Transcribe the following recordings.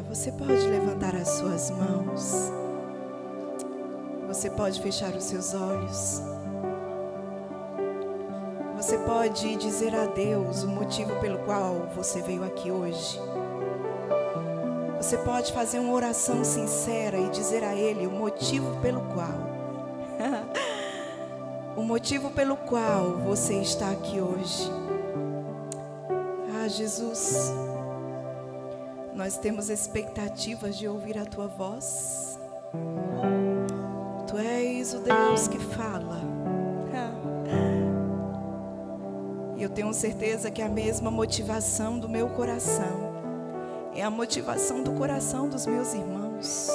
Você pode levantar as suas mãos. Você pode fechar os seus olhos. Você pode dizer a Deus o motivo pelo qual você veio aqui hoje. Você pode fazer uma oração sincera e dizer a Ele o motivo pelo qual. O motivo pelo qual você está aqui hoje. Ah, Jesus, nós temos expectativas de ouvir a Tua voz. Tu és o Deus que fala. E eu tenho certeza que a mesma motivação do meu coração é a motivação do coração dos meus irmãos.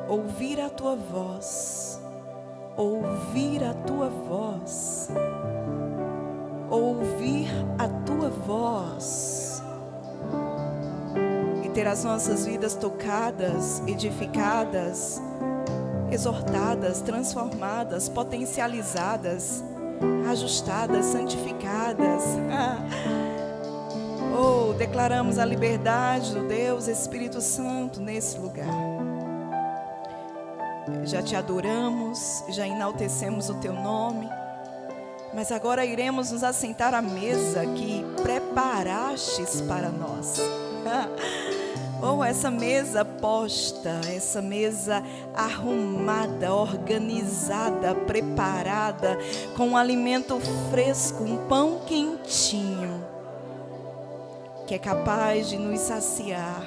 Ouvir a Tua voz. Ouvir a Tua voz. Ouvir a Tua voz. E ter as nossas vidas tocadas, edificadas, exortadas, transformadas, potencializadas, ajustadas, santificadas. Oh, declaramos a liberdade do Deus Espírito Santo nesse lugar. Já te adoramos, já enaltecemos o Teu nome, mas agora iremos nos assentar à mesa que preparastes para nós. Oh, essa mesa posta, essa mesa arrumada, organizada, preparada, com um alimento fresco, um pão quentinho, que é capaz de nos saciar,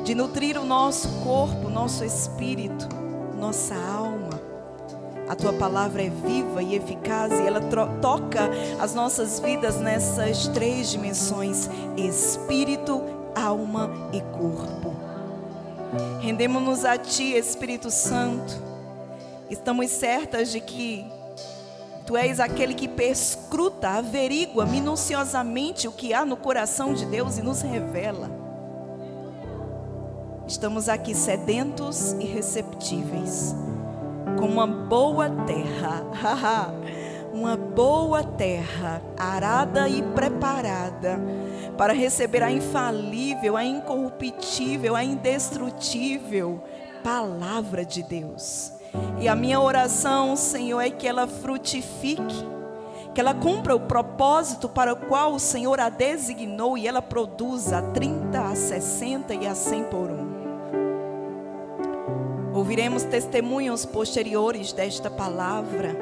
de nutrir o nosso corpo, nosso espírito, nossa alma. A Tua palavra é viva e eficaz e ela toca as nossas vidas nessas 3 dimensões: espírito, alma e corpo. Rendemos-nos a Ti, Espírito Santo. Estamos certas de que Tu és aquele que perscruta, averigua minuciosamente o que há no coração de Deus e nos revela. Estamos aqui sedentos e receptíveis, como uma boa terra, uma boa terra, arada e preparada, para receber a infalível, a incorruptível, a indestrutível palavra de Deus. E a minha oração, Senhor, é que ela frutifique, que ela cumpra o propósito para o qual o Senhor a designou e ela produza a 30, a 60 e a 100 por um. Ouviremos testemunhos posteriores desta palavra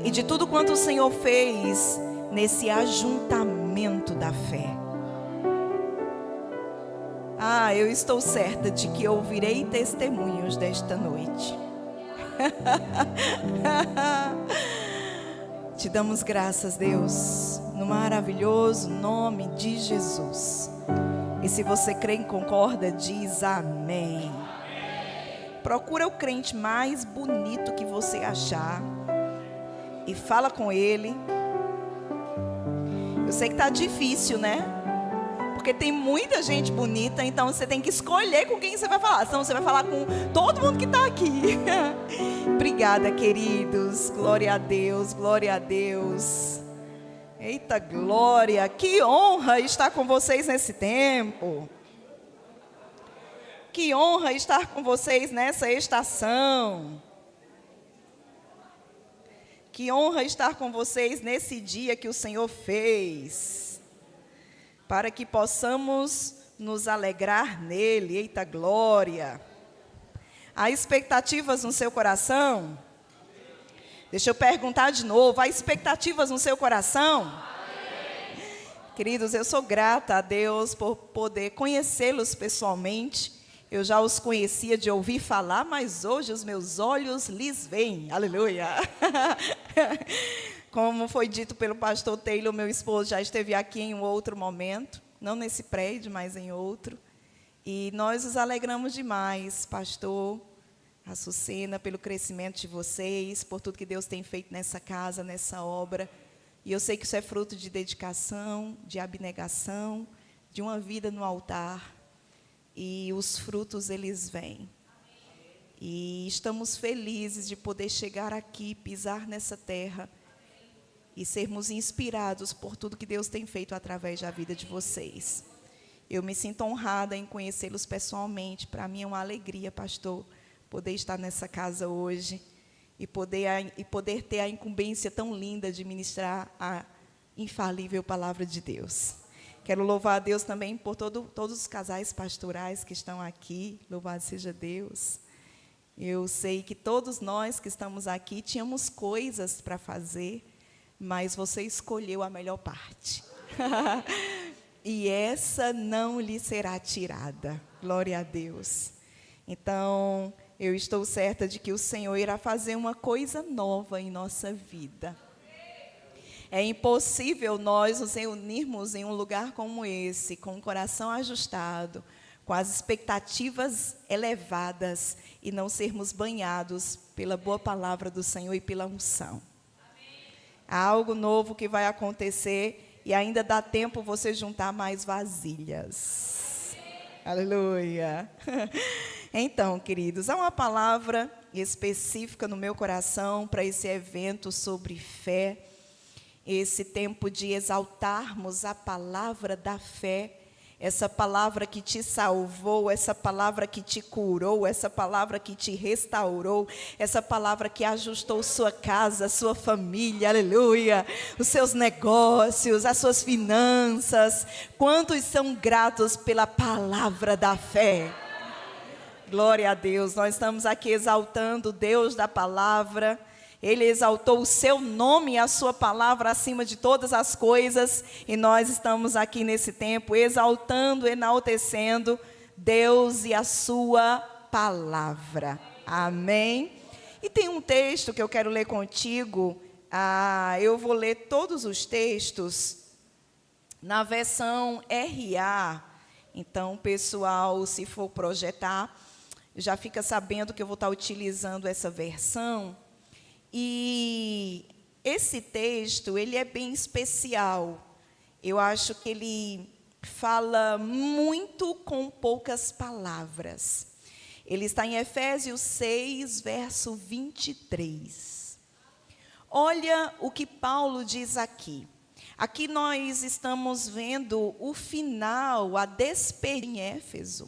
e de tudo quanto o Senhor fez nesse ajuntamento da fé. Ah, eu estou certa de que ouvirei testemunhos desta noite. Te damos graças, Deus, no maravilhoso nome de Jesus. E se você crê e concorda, diz amém. Procura o crente mais bonito que você achar e fala com ele. Eu sei que tá difícil, né? Porque tem muita gente bonita, então você tem que escolher com quem você vai falar. Senão você vai falar com todo mundo que está aqui. Obrigada, queridos. Glória a Deus, glória a Deus. Eita glória, que honra estar com vocês nesse tempo. Que honra estar com vocês nessa estação. Que honra estar com vocês nesse dia que o Senhor fez, para que possamos nos alegrar nele. Eita glória. Há expectativas no seu coração? Deixa eu perguntar de novo, há expectativas no seu coração? Amém. Queridos, eu sou grata a Deus por poder conhecê-los pessoalmente. Eu já os conhecia de ouvir falar, mas hoje os meus olhos lhes veem. Aleluia. Como foi dito pelo pastor Taylor, meu esposo já esteve aqui em um outro momento, não nesse prédio, mas em outro. E nós nos alegramos demais, pastor Açucena, pelo crescimento de vocês, por tudo que Deus tem feito nessa casa, nessa obra. E eu sei que isso é fruto de dedicação, de abnegação, de uma vida no altar. E os frutos, eles vêm. E estamos felizes de poder chegar aqui, pisar nessa terra e sermos inspirados por tudo que Deus tem feito através da vida de vocês. Eu me sinto honrada em conhecê-los pessoalmente. Para mim é uma alegria, pastor, poder estar nessa casa hoje e poder ter a incumbência tão linda de ministrar a infalível palavra de Deus. Quero louvar a Deus também por todos os casais pastorais que estão aqui. Louvado seja Deus. Eu sei que todos nós que estamos aqui tínhamos coisas para fazer, mas você escolheu a melhor parte. E essa não lhe será tirada. Glória a Deus. Então, eu estou certa de que o Senhor irá fazer uma coisa nova em nossa vida. É impossível nós nos reunirmos em um lugar como esse, com o coração ajustado, com as expectativas elevadas e não sermos banhados pela boa palavra do Senhor e pela unção. Há algo novo que vai acontecer e ainda dá tempo você juntar mais vasilhas. Aleluia. Então, queridos, há uma palavra específica no meu coração para esse evento sobre fé, esse tempo de exaltarmos a palavra da fé, essa palavra que te salvou, essa palavra que te curou, essa palavra que te restaurou, essa palavra que ajustou sua casa, sua família, aleluia, os seus negócios, as suas finanças. Quantos são gratos pela palavra da fé? Glória a Deus. Nós estamos aqui exaltando o Deus da palavra. Ele exaltou o seu nome e a sua palavra acima de todas as coisas. E nós estamos aqui nesse tempo exaltando, enaltecendo Deus e a sua palavra. Amém? E tem um texto que eu quero ler contigo. Eu vou ler todos os textos na versão RA. Então, pessoal, se for projetar, já fica sabendo que eu vou estar utilizando essa versão. E esse texto, ele é bem especial. Eu acho que ele fala muito com poucas palavras. Ele está em Efésios 6, verso 23. Olha o que Paulo diz aqui. Aqui nós estamos vendo o final, a despedida em Éfeso.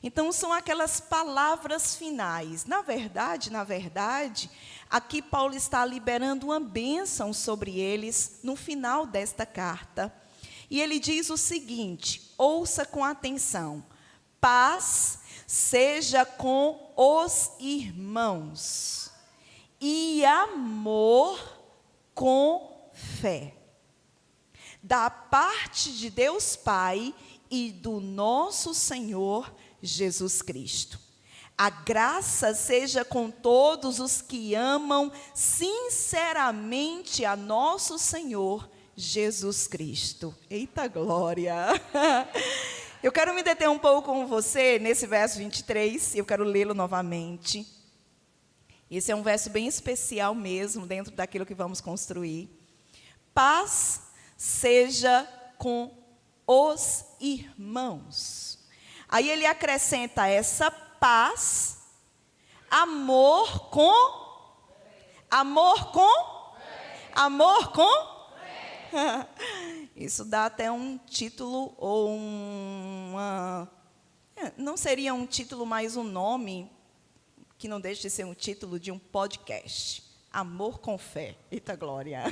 Então, são aquelas palavras finais. Na verdade, aqui Paulo está liberando uma bênção sobre eles no final desta carta. E ele diz o seguinte, ouça com atenção: paz seja com os irmãos e amor com fé, da parte de Deus Pai e do nosso Senhor Jesus Cristo. A graça seja com todos os que amam sinceramente a nosso Senhor Jesus Cristo. Eita glória! Eu quero me deter um pouco com você nesse verso 23, eu quero lê-lo novamente. Esse é um verso bem especial mesmo, dentro daquilo que vamos construir. Paz seja com os irmãos. Aí ele acrescenta essa paz, amor com isso dá até um título ou não seria um título, mas um nome que não deixa de ser um título de um podcast. Amor com fé. Eita glória.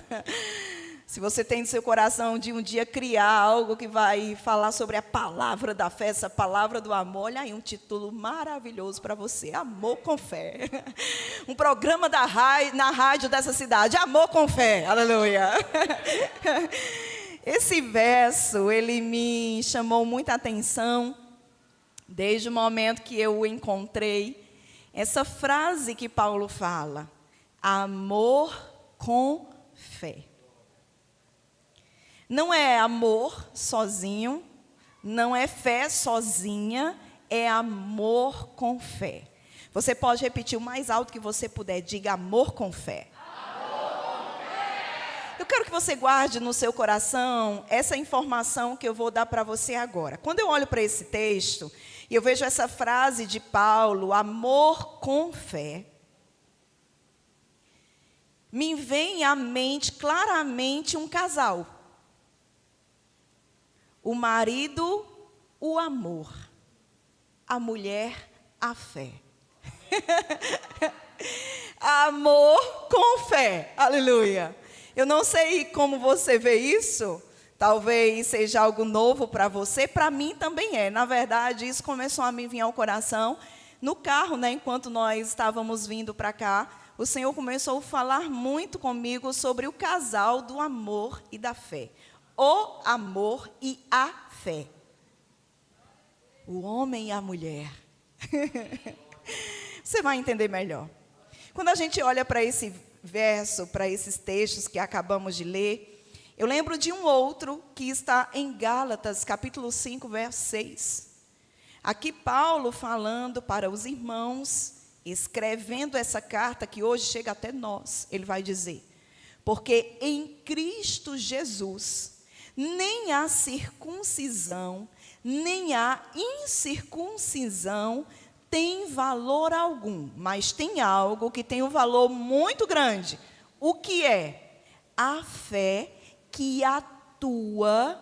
Se você tem no seu coração de um dia criar algo que vai falar sobre a palavra da fé, essa palavra do amor, olha aí um título maravilhoso para você, Amor com Fé. Um programa na rádio dessa cidade, Amor com Fé, aleluia. Esse verso, ele me chamou muita atenção, desde o momento que eu encontrei essa frase que Paulo fala, amor com fé. Não é amor sozinho, não é fé sozinha, é amor com fé. Você pode repetir o mais alto que você puder, diga amor com fé. Amor com fé. Eu quero que você guarde no seu coração essa informação que eu vou dar para você agora. Quando eu olho para esse texto e eu vejo essa frase de Paulo, amor com fé, me vem à mente claramente um casal. O marido o amor, a mulher, a fé. Amor com fé, aleluia. Eu não sei como você vê isso, talvez seja algo novo para você, para mim também é. Na verdade, isso começou a me vir ao coração no carro, né? Enquanto nós estávamos vindo para cá, o Senhor começou a falar muito comigo sobre o casal do amor e da fé. O amor e a fé. O homem e a mulher. Você vai entender melhor. Quando a gente olha para esse verso, para esses textos que acabamos de ler, eu lembro de um outro que está em Gálatas, capítulo 5, verso 6. Aqui Paulo falando para os irmãos, escrevendo essa carta que hoje chega até nós, ele vai dizer: porque em Cristo Jesus, nem a circuncisão, nem a incircuncisão tem valor algum, mas tem algo que tem um valor muito grande. O que é? A fé que atua,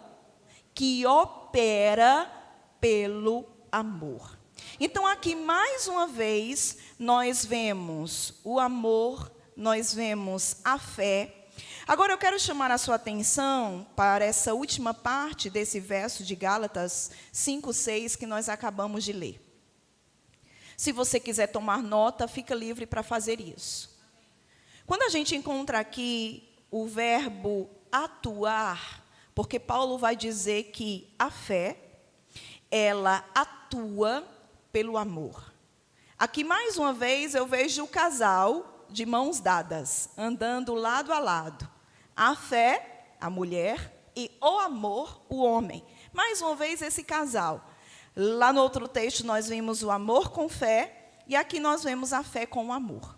que opera pelo amor. Então aqui mais uma vez nós vemos o amor, nós vemos a fé. Agora eu quero chamar a sua atenção para essa última parte desse verso de Gálatas 5:6 que nós acabamos de ler. Se você quiser tomar nota, fica livre para fazer isso. Quando a gente encontra aqui o verbo atuar, porque Paulo vai dizer que a fé, ela atua pelo amor. Aqui mais uma vez eu vejo o casal de mãos dadas, andando lado a lado. A fé, a mulher, e o amor, o homem. Mais uma vez esse casal. Lá no outro texto nós vimos o amor com fé, e aqui nós vemos a fé com o amor.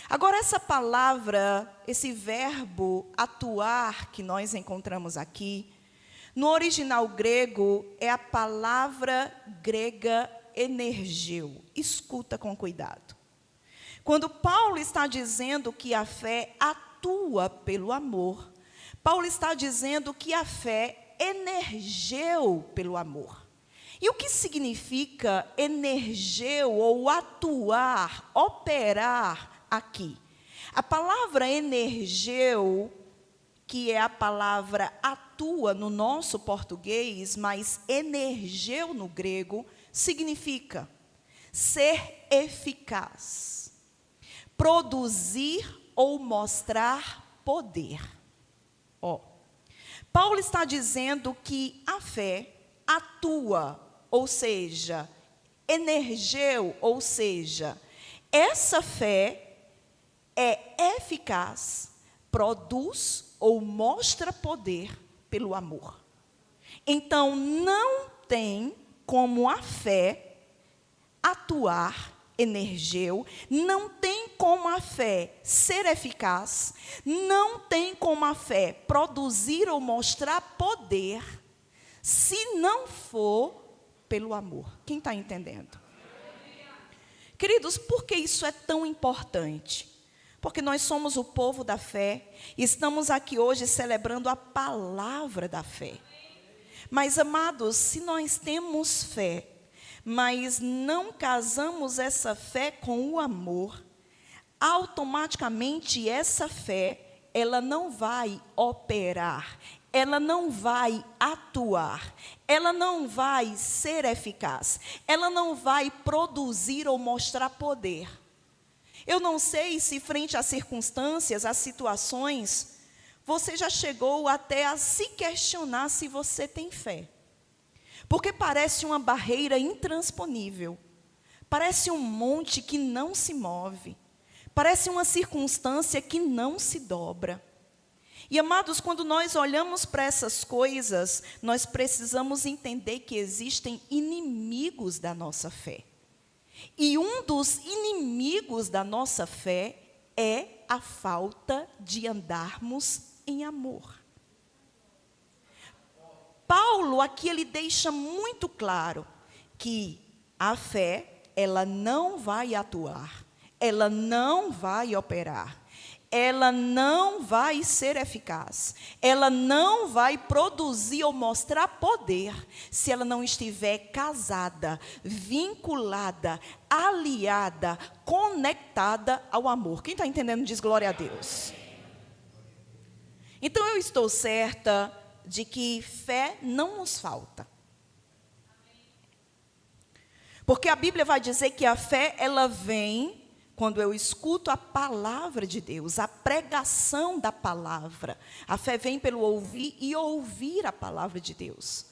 Agora essa palavra, esse verbo atuar que nós encontramos aqui, no original grego é a palavra grega energeu. Escuta com cuidado. Quando Paulo está dizendo que a fé atua pelo amor, Paulo está dizendo que a fé energeu pelo amor. E o que significa energeu ou atuar, operar aqui? A palavra energeu, que é a palavra atua no nosso português, mas energeu no grego, significa ser eficaz, produzir ou mostrar poder. Paulo está dizendo que a fé atua, ou seja, energeu, ou seja, essa fé é eficaz, produz ou mostra poder pelo amor. Então, não tem como a fé atuar, energeu, não tem como a fé ser eficaz, não tem como a fé produzir ou mostrar poder, se não for pelo amor. Quem está entendendo? Queridos, por que isso é tão importante? Porque nós somos o povo da fé, e estamos aqui hoje celebrando a palavra da fé. Mas, amados, se nós temos fé, mas não casamos essa fé com o amor, automaticamente essa fé, ela não vai operar, ela não vai atuar, ela não vai ser eficaz, ela não vai produzir ou mostrar poder. Eu não sei se frente às circunstâncias, às situações, você já chegou até a se questionar se você tem fé. Porque parece uma barreira intransponível, parece um monte que não se move, parece uma circunstância que não se dobra. E, amados, quando nós olhamos para essas coisas, nós precisamos entender que existem inimigos da nossa fé. E um dos inimigos da nossa fé é a falta de andarmos em amor. Paulo aqui ele deixa muito claro que a fé, ela não vai atuar, ela não vai operar, ela não vai ser eficaz. Ela não vai produzir ou mostrar poder se ela não estiver casada, vinculada, aliada, conectada ao amor. Quem está entendendo diz glória a Deus. Então eu estou certa de que fé não nos falta. Porque a Bíblia vai dizer que a fé, ela vem quando eu escuto a palavra de Deus, a pregação da palavra. A fé vem pelo ouvir e ouvir a palavra de Deus.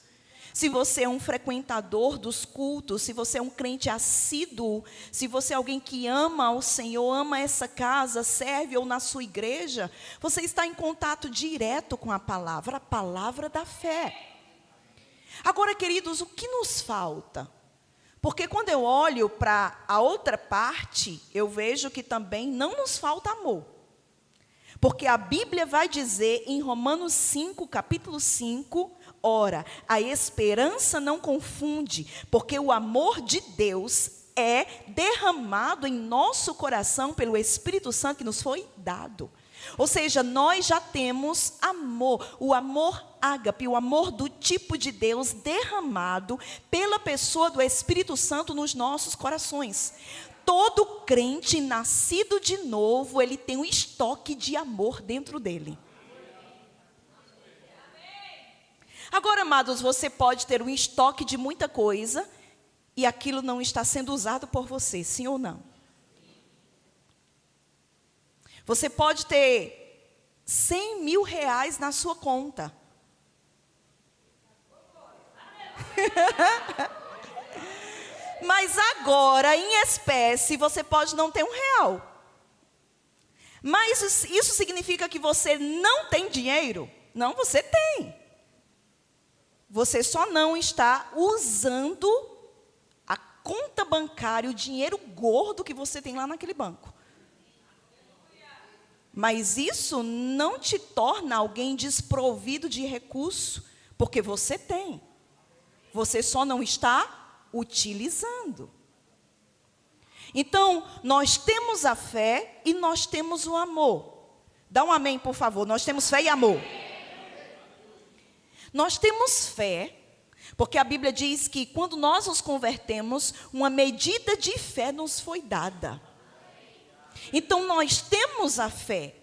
Se você é um frequentador dos cultos, se você é um crente assíduo, se você é alguém que ama ao Senhor, ama essa casa, serve ou na sua igreja, você está em contato direto com a palavra da fé. Agora, queridos, o que nos falta? Porque quando eu olho para a outra parte, eu vejo que também não nos falta amor. Porque a Bíblia vai dizer em Romanos 5, capítulo 5, ora, a esperança não confunde, porque o amor de Deus é derramado em nosso coração pelo Espírito Santo que nos foi dado. Ou seja, nós já temos amor, o amor ágape, o amor do tipo de Deus derramado pela pessoa do Espírito Santo nos nossos corações. Todo crente nascido de novo, ele tem um estoque de amor dentro dele. Agora, amados, você pode ter um estoque de muita coisa e aquilo não está sendo usado por você, sim ou não? Você pode ter 100 mil reais na sua conta. Mas agora, em espécie, você pode não ter R$1. Mas isso significa que você não tem dinheiro? Não, você tem. Você só não está usando a conta bancária, o dinheiro gordo que você tem lá naquele banco. Mas isso não te torna alguém desprovido de recurso, porque você tem. Você só não está utilizando. Então, nós temos a fé e nós temos o amor. Dá um amém, por favor. Nós temos fé e amor. Nós temos fé, porque a Bíblia diz que quando nós nos convertemos, uma medida de fé nos foi dada. Então, nós temos a fé.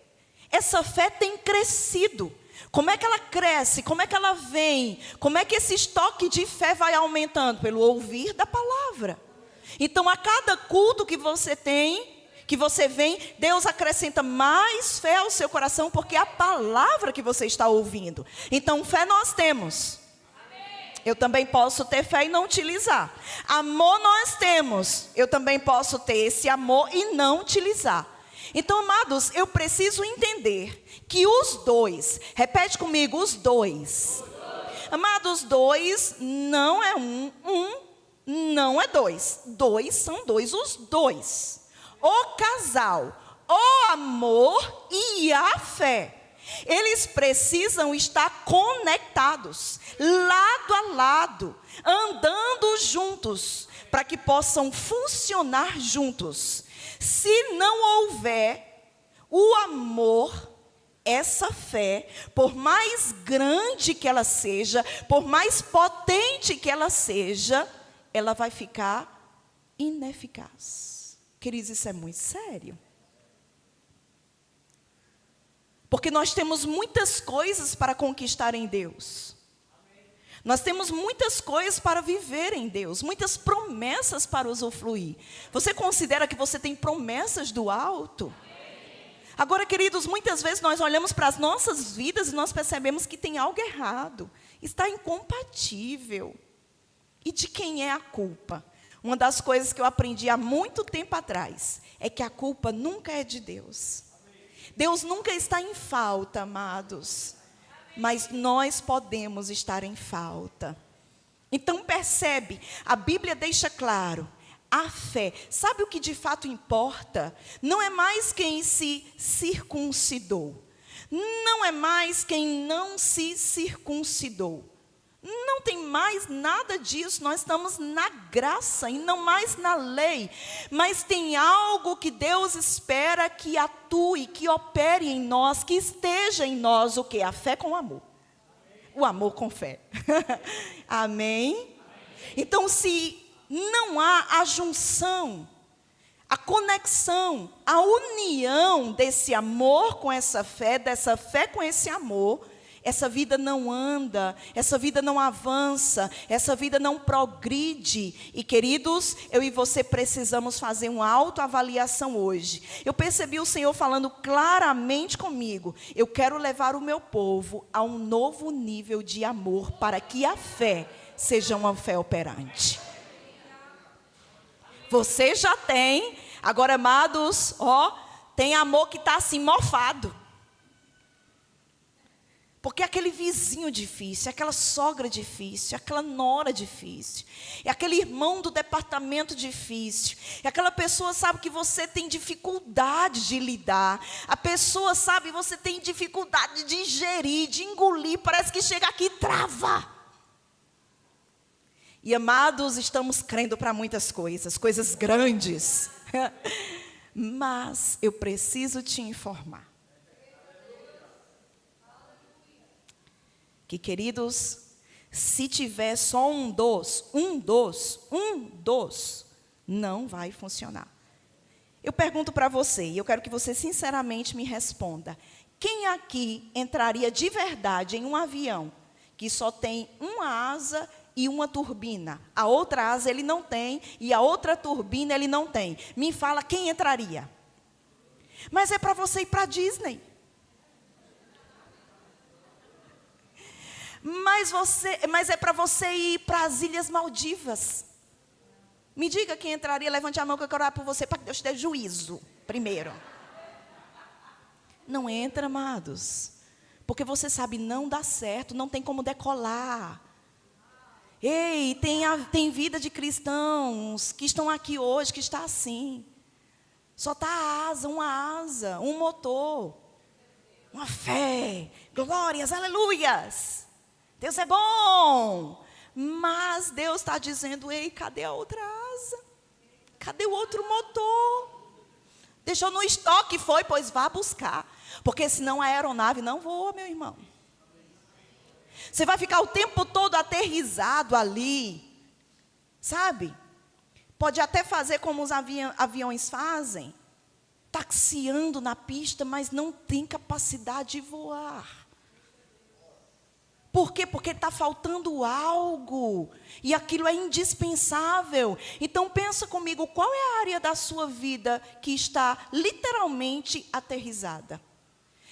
Essa fé tem crescido. Como é que ela cresce? Como é que ela vem? Como é que esse estoque de fé vai aumentando? Pelo ouvir da palavra. Então, a cada culto que você tem, que você vem, Deus acrescenta mais fé ao seu coração, porque é a palavra que você está ouvindo. Então, fé nós temos. Eu também posso ter fé e não utilizar. Amor nós temos. Eu também posso ter esse amor e não utilizar. Então, amados, eu preciso entender que os dois, repete comigo, os dois. Amados, dois não é um não é dois. Dois são dois, os dois. O casal, o amor e a fé. Eles precisam estar conectados, lado a lado, andando juntos, para que possam funcionar juntos. Se não houver o amor, essa fé, por mais grande que ela seja, por mais potente que ela seja, ela vai ficar ineficaz. Queridos, isso é muito sério. Porque nós temos muitas coisas para conquistar em Deus. Nós temos muitas coisas para viver em Deus, muitas promessas para usufruir. Você considera que você tem promessas do alto? Agora, queridos, muitas vezes nós olhamos para as nossas vidas e nós percebemos que tem algo errado, está incompatível. E de quem é a culpa? Uma das coisas que eu aprendi há muito tempo atrás é que a culpa nunca é de Deus. Deus nunca está em falta, amados. Mas nós podemos estar em falta. Então percebe, a Bíblia deixa claro, a fé. Sabe o que de fato importa? Não é mais quem se circuncidou. Não é mais quem não se circuncidou. Não tem mais nada disso, nós estamos na graça e não mais na lei. Mas tem algo que Deus espera que atue, que opere em nós, que esteja em nós, o quê? A fé com o amor. O amor com fé. Amém? Então, se não há a junção, a conexão, a união desse amor com essa fé, dessa fé com esse amor, essa vida não anda, essa vida não avança, essa vida não progride. E queridos, eu e você precisamos fazer uma autoavaliação hoje. Eu percebi o Senhor falando claramente comigo. Eu quero levar o meu povo a um novo nível de amor, para que a fé seja uma fé operante. Você já tem, agora amados, tem amor que está assim mofado. Porque é aquele vizinho difícil, é aquela sogra difícil, é aquela nora difícil, é aquele irmão do departamento difícil, é aquela pessoa, sabe, que você tem dificuldade de lidar, a pessoa, sabe, você tem dificuldade de digerir, de engolir, parece que chega aqui e trava. E amados, estamos crendo para muitas coisas, coisas grandes, mas eu preciso te informar. Que, queridos, se tiver só um dos, não vai funcionar. Eu pergunto para você, e eu quero que você sinceramente me responda. Quem aqui entraria de verdade em um avião que só tem uma asa e uma turbina? A outra asa ele não tem e a outra turbina ele não tem. Me fala quem entraria. Mas é para você ir para a Disney. Mas é para você ir para as Ilhas Maldivas. Me diga quem entraria, levante a mão que eu quero orar por você, para que Deus te dê juízo, primeiro. Não entra, amados, porque você sabe, não dá certo, não tem como decolar. Ei, tem vida de cristãos que estão aqui hoje, que está assim. Só está a asa, um motor, uma fé, glórias, aleluias. Deus é bom, mas Deus está dizendo, ei, cadê a outra asa? Cadê o outro motor? Deixou no estoque, foi, pois vá buscar. Porque senão a aeronave não voa, meu irmão. Você vai ficar o tempo todo aterrissado ali, sabe? Pode até fazer como os aviões fazem, taxiando na pista, mas não tem capacidade de voar. Por quê? Porque está faltando algo, e aquilo é indispensável. Então pensa comigo, qual é a área da sua vida que está literalmente aterrissada?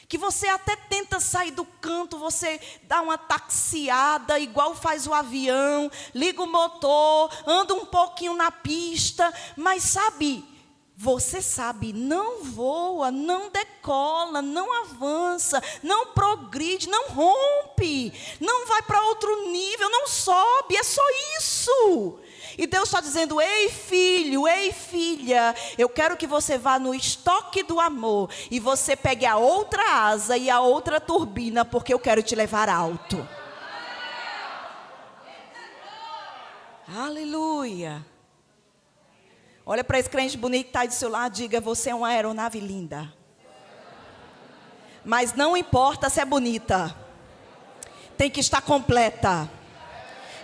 Que você até tenta sair do canto, você dá uma taxiada, igual faz o avião, liga o motor, anda um pouquinho na pista, mas sabe... Você sabe, não voa, não decola, não avança, não progride, não rompe, não vai para outro nível, não sobe, é só isso. E Deus está dizendo, ei filho, ei filha, eu quero que você vá no estoque do amor e você pegue a outra asa e a outra turbina, porque eu quero te levar alto. Aleluia. Olha para esse crente bonito que está aí do seu lado, diga, você é uma aeronave linda. Mas não importa se é bonita, tem que estar completa.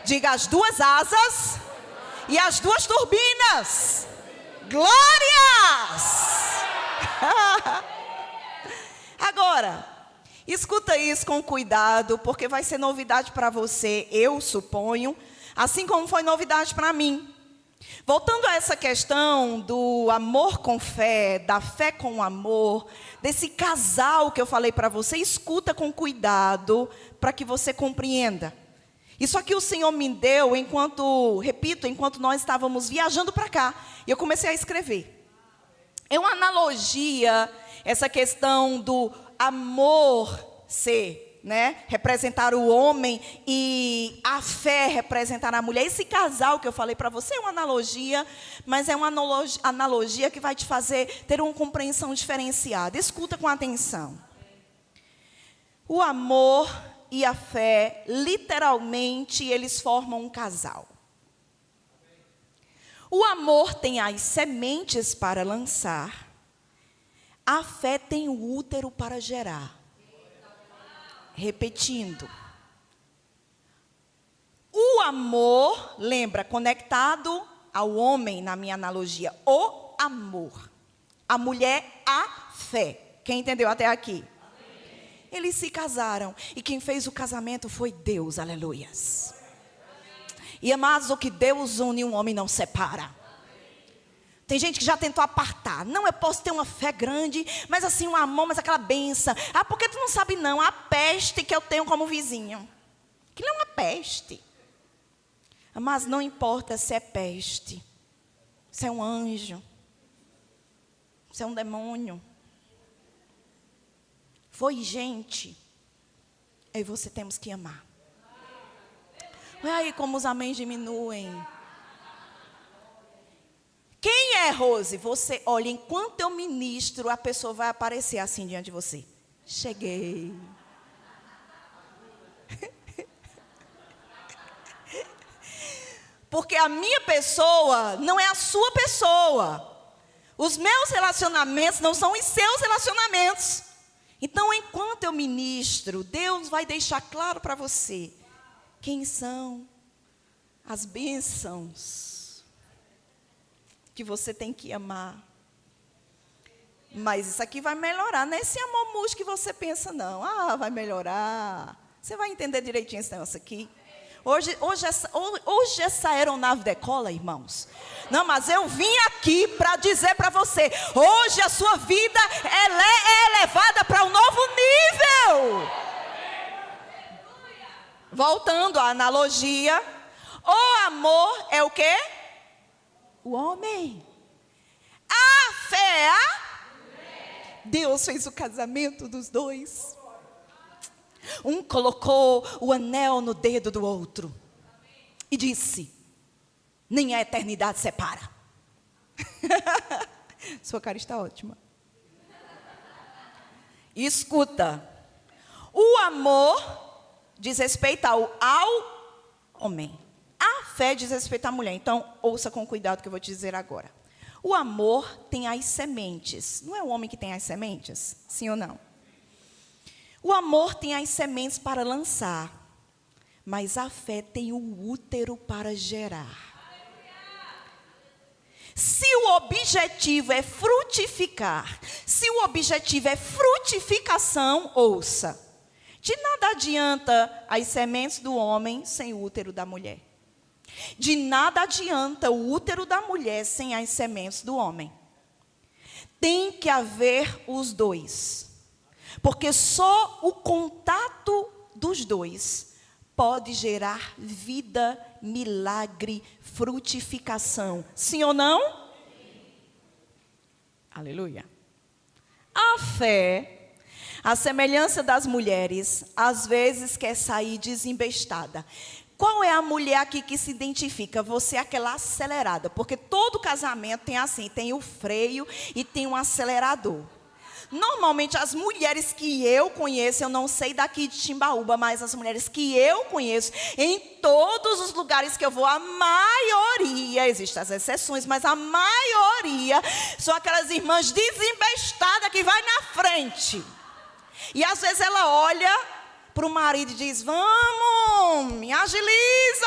Diga, as duas asas e as duas turbinas. Glórias! Agora, escuta isso com cuidado, porque vai ser novidade para você, eu suponho, assim como foi novidade para mim. Voltando a essa questão do amor com fé, da fé com amor, desse casal que eu falei para você, escuta com cuidado para que você compreenda. Isso aqui o Senhor me deu enquanto nós estávamos viajando para cá. E eu comecei a escrever. É uma analogia, essa questão do amor ser, representar o homem e a fé representar a mulher. Esse casal que eu falei para você é uma analogia, mas é uma analogia que vai te fazer ter uma compreensão diferenciada. Escuta com atenção. O amor e a fé, literalmente, eles formam um casal. O amor tem as sementes para lançar, a fé tem o útero para gerar. Repetindo. O amor, lembra, conectado ao homem, na minha analogia, o amor. A mulher, a fé. Quem entendeu até aqui? Amém. Eles se casaram. E quem fez o casamento foi Deus, aleluias. E amados, o que Deus une, um homem não separa. Tem gente que já tentou apartar. Não, eu posso ter uma fé grande, mas assim, um amor, mas aquela benção. Ah, porque tu não sabe não, a peste que eu tenho como vizinho. Que não é uma peste. Mas não importa se é peste, se é um anjo, se é um demônio. Foi gente. Eu e você temos que amar. Olha aí como os améns diminuem. Quem é, Rose? Você, olha, enquanto eu ministro, a pessoa vai aparecer assim diante de você. Cheguei. Porque a minha pessoa não é a sua pessoa. Os meus relacionamentos não são os seus relacionamentos. Então, enquanto eu ministro, Deus vai deixar claro para você quem são as bênçãos que você tem que amar. Mas isso aqui vai melhorar. Não é esse amor murcho que você pensa, não. Ah, vai melhorar. Você vai entender direitinho esse negócio aqui. Hoje essa aeronave decola, irmãos. Não, mas eu vim aqui para dizer para você, hoje a sua vida ela é elevada para um novo nível. Voltando à analogia, o amor é o quê? O homem. A fé é a... Deus fez o casamento dos dois. Um colocou o anel no dedo do outro e disse: nem a eternidade separa. Sua cara está ótima. Escuta, o amor diz respeito ao homem. A fé diz respeito à mulher. Então, ouça com cuidado o que eu vou te dizer agora. O amor tem as sementes. Não é o homem que tem as sementes? Sim ou não? O amor tem as sementes para lançar, mas a fé tem o útero para gerar. Se o objetivo é frutificar, se o objetivo é frutificação, ouça, de nada adianta as sementes do homem sem o útero da mulher. De nada adianta o útero da mulher sem as sementes do homem. Tem que haver os dois. Porque só o contato dos dois pode gerar vida, milagre, frutificação. Sim ou não? Sim. Aleluia. A fé, a semelhança das mulheres, às vezes quer sair desembestada. Qual é a mulher aqui que se identifica? Você é aquela acelerada. Porque todo casamento tem assim, tem o freio e tem um acelerador. Normalmente as mulheres que eu conheço, eu não sei daqui de Timbaúba, mas as mulheres que eu conheço, em todos os lugares que eu vou, a maioria, existem as exceções, mas a maioria são aquelas irmãs desembestadas que vai na frente. E às vezes ela olha para o marido e diz: vamos, me agiliza,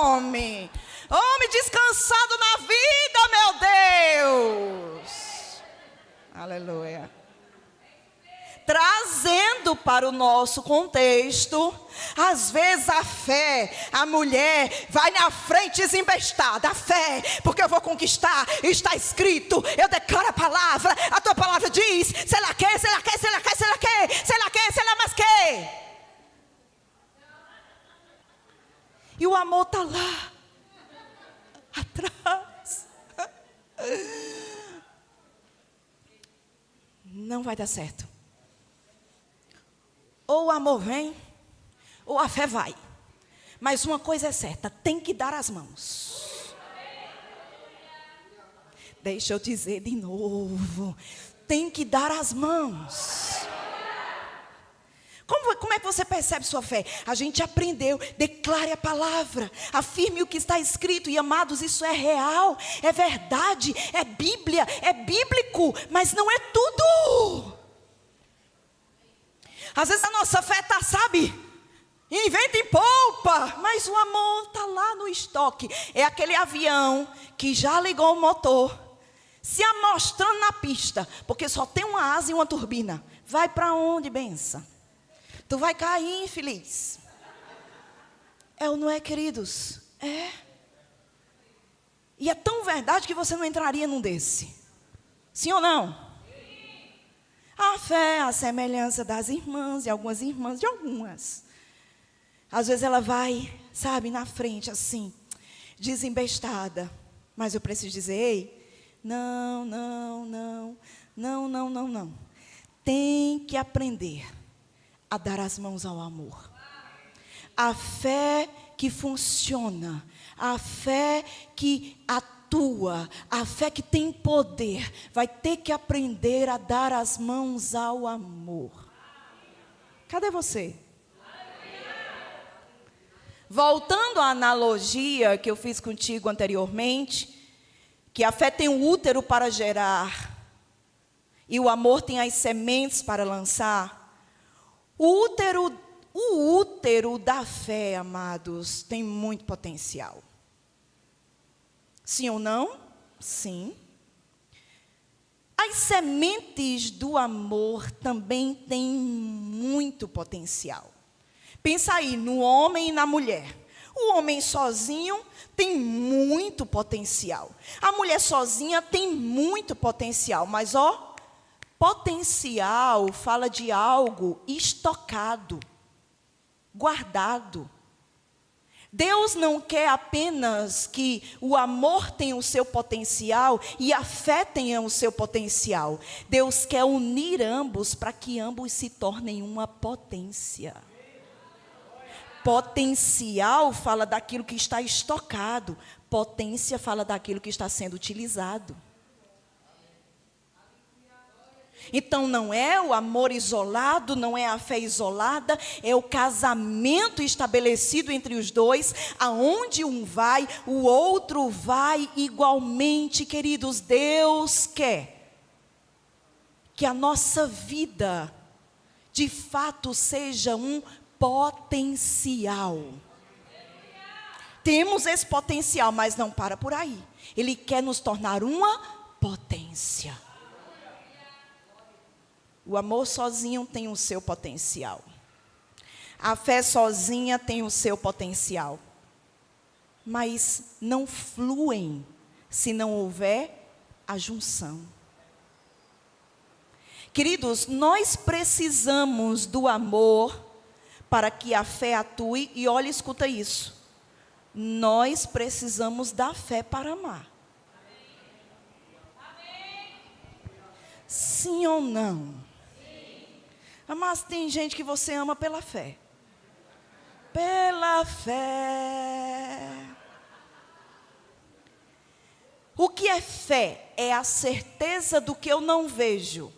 homem. Homem descansado na vida, meu Deus. Aleluia. Trazendo para o nosso contexto, às vezes a fé, a mulher vai na frente desembestada. A fé, porque eu vou conquistar, está escrito, eu declaro a palavra, a tua palavra diz, se ela quer, se ela quer, se ela quer, se ela quer, se ela quer, se ela mais quer. E o amor está lá, atrás. Não vai dar certo. Ou o amor vem, ou a fé vai. Mas uma coisa é certa, tem que dar as mãos. Deixa eu dizer de novo, tem que dar as mãos. Como é que você percebe sua fé? A gente aprendeu, declare a palavra, afirme o que está escrito. E amados, isso é real, é verdade, é Bíblia, é bíblico, mas não é tudo. Às vezes a nossa fé está, sabe, inventa e poupa, mas o amor está lá no estoque. É aquele avião que já ligou o motor, se amostrando na pista, porque só tem uma asa e uma turbina. Vai para onde, benção? Tu vai cair, infeliz. É ou não é, queridos? É. E é tão verdade que você não entraria num desse. Sim ou não? Sim. A fé, a semelhança das irmãs, de algumas irmãs, de algumas. Às vezes ela vai, sabe, na frente assim, desembestada. Mas eu preciso dizer, ei, não. Tem que aprender a dar as mãos ao amor. A fé que funciona, a fé que atua, a fé que tem poder, vai ter que aprender a dar as mãos ao amor. Cadê você? Voltando à analogia que eu fiz contigo anteriormente, que a fé tem um útero para gerar e o amor tem as sementes para lançar. O útero da fé, amados, tem muito potencial. Sim ou não? Sim. As sementes do amor também têm muito potencial. Pensa aí no homem e na mulher. O homem sozinho tem muito potencial. A mulher sozinha tem muito potencial, mas potencial fala de algo estocado, guardado. Deus não quer apenas que o amor tenha o seu potencial e a fé tenha o seu potencial. Deus quer unir ambos para que ambos se tornem uma potência. Potencial fala daquilo que está estocado. Potência fala daquilo que está sendo utilizado. Então não é o amor isolado, não é a fé isolada, é o casamento estabelecido entre os dois, aonde um vai, o outro vai igualmente, queridos. Deus quer que a nossa vida, de fato, seja um potencial. Temos esse potencial, mas não para por aí. Ele quer nos tornar uma potência. O amor sozinho tem o seu potencial. A fé sozinha tem o seu potencial. Mas não fluem se não houver a junção. Queridos, nós precisamos do amor para que a fé atue. E olha, escuta isso. Nós precisamos da fé para amar. Sim ou não? Mas tem gente que você ama pela fé. Pela fé. O que é fé? É a certeza do que eu não vejo.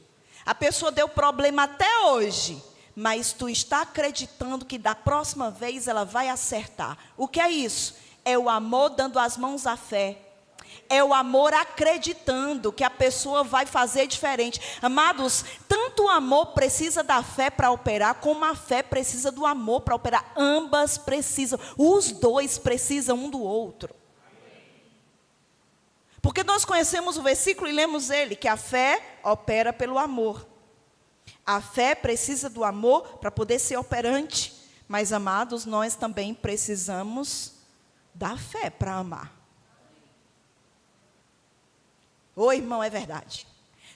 A pessoa deu problema até hoje, mas tu está acreditando que da próxima vez ela vai acertar. O que é isso? É o amor dando as mãos à fé. É o amor acreditando que a pessoa vai fazer diferente. Amados, tanto o amor precisa da fé para operar, como a fé precisa do amor para operar. Ambas precisam, os dois precisam um do outro. Porque nós conhecemos o versículo e lemos ele, que a fé opera pelo amor. A fé precisa do amor para poder ser operante. Mas, amados, nós também precisamos da fé para amar. Oi, irmão, é verdade.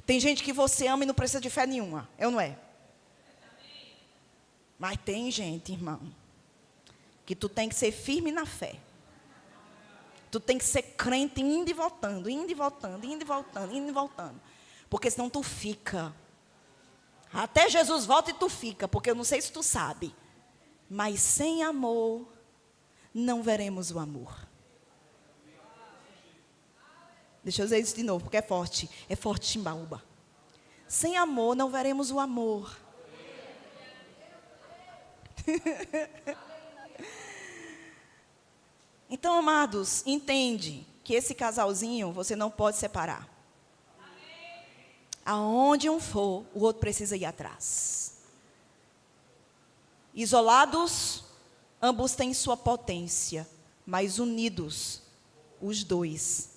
Tem gente que você ama e não precisa de fé nenhuma. É ou não é? Mas tem gente, irmão, que tu tem que ser firme na fé. Tu tem que ser crente indo e voltando, indo e voltando, indo e voltando, indo e voltando. Porque senão tu fica. Até Jesus volta e tu fica, porque eu não sei se tu sabe. Mas sem amor, não veremos o amor. Deixa eu dizer isso de novo, porque é forte. É forte, Timbaúba. Sem amor, não veremos o amor. Então, amados, entende que esse casalzinho você não pode separar. Aonde um for, o outro precisa ir atrás. Isolados, ambos têm sua potência, mas unidos, os dois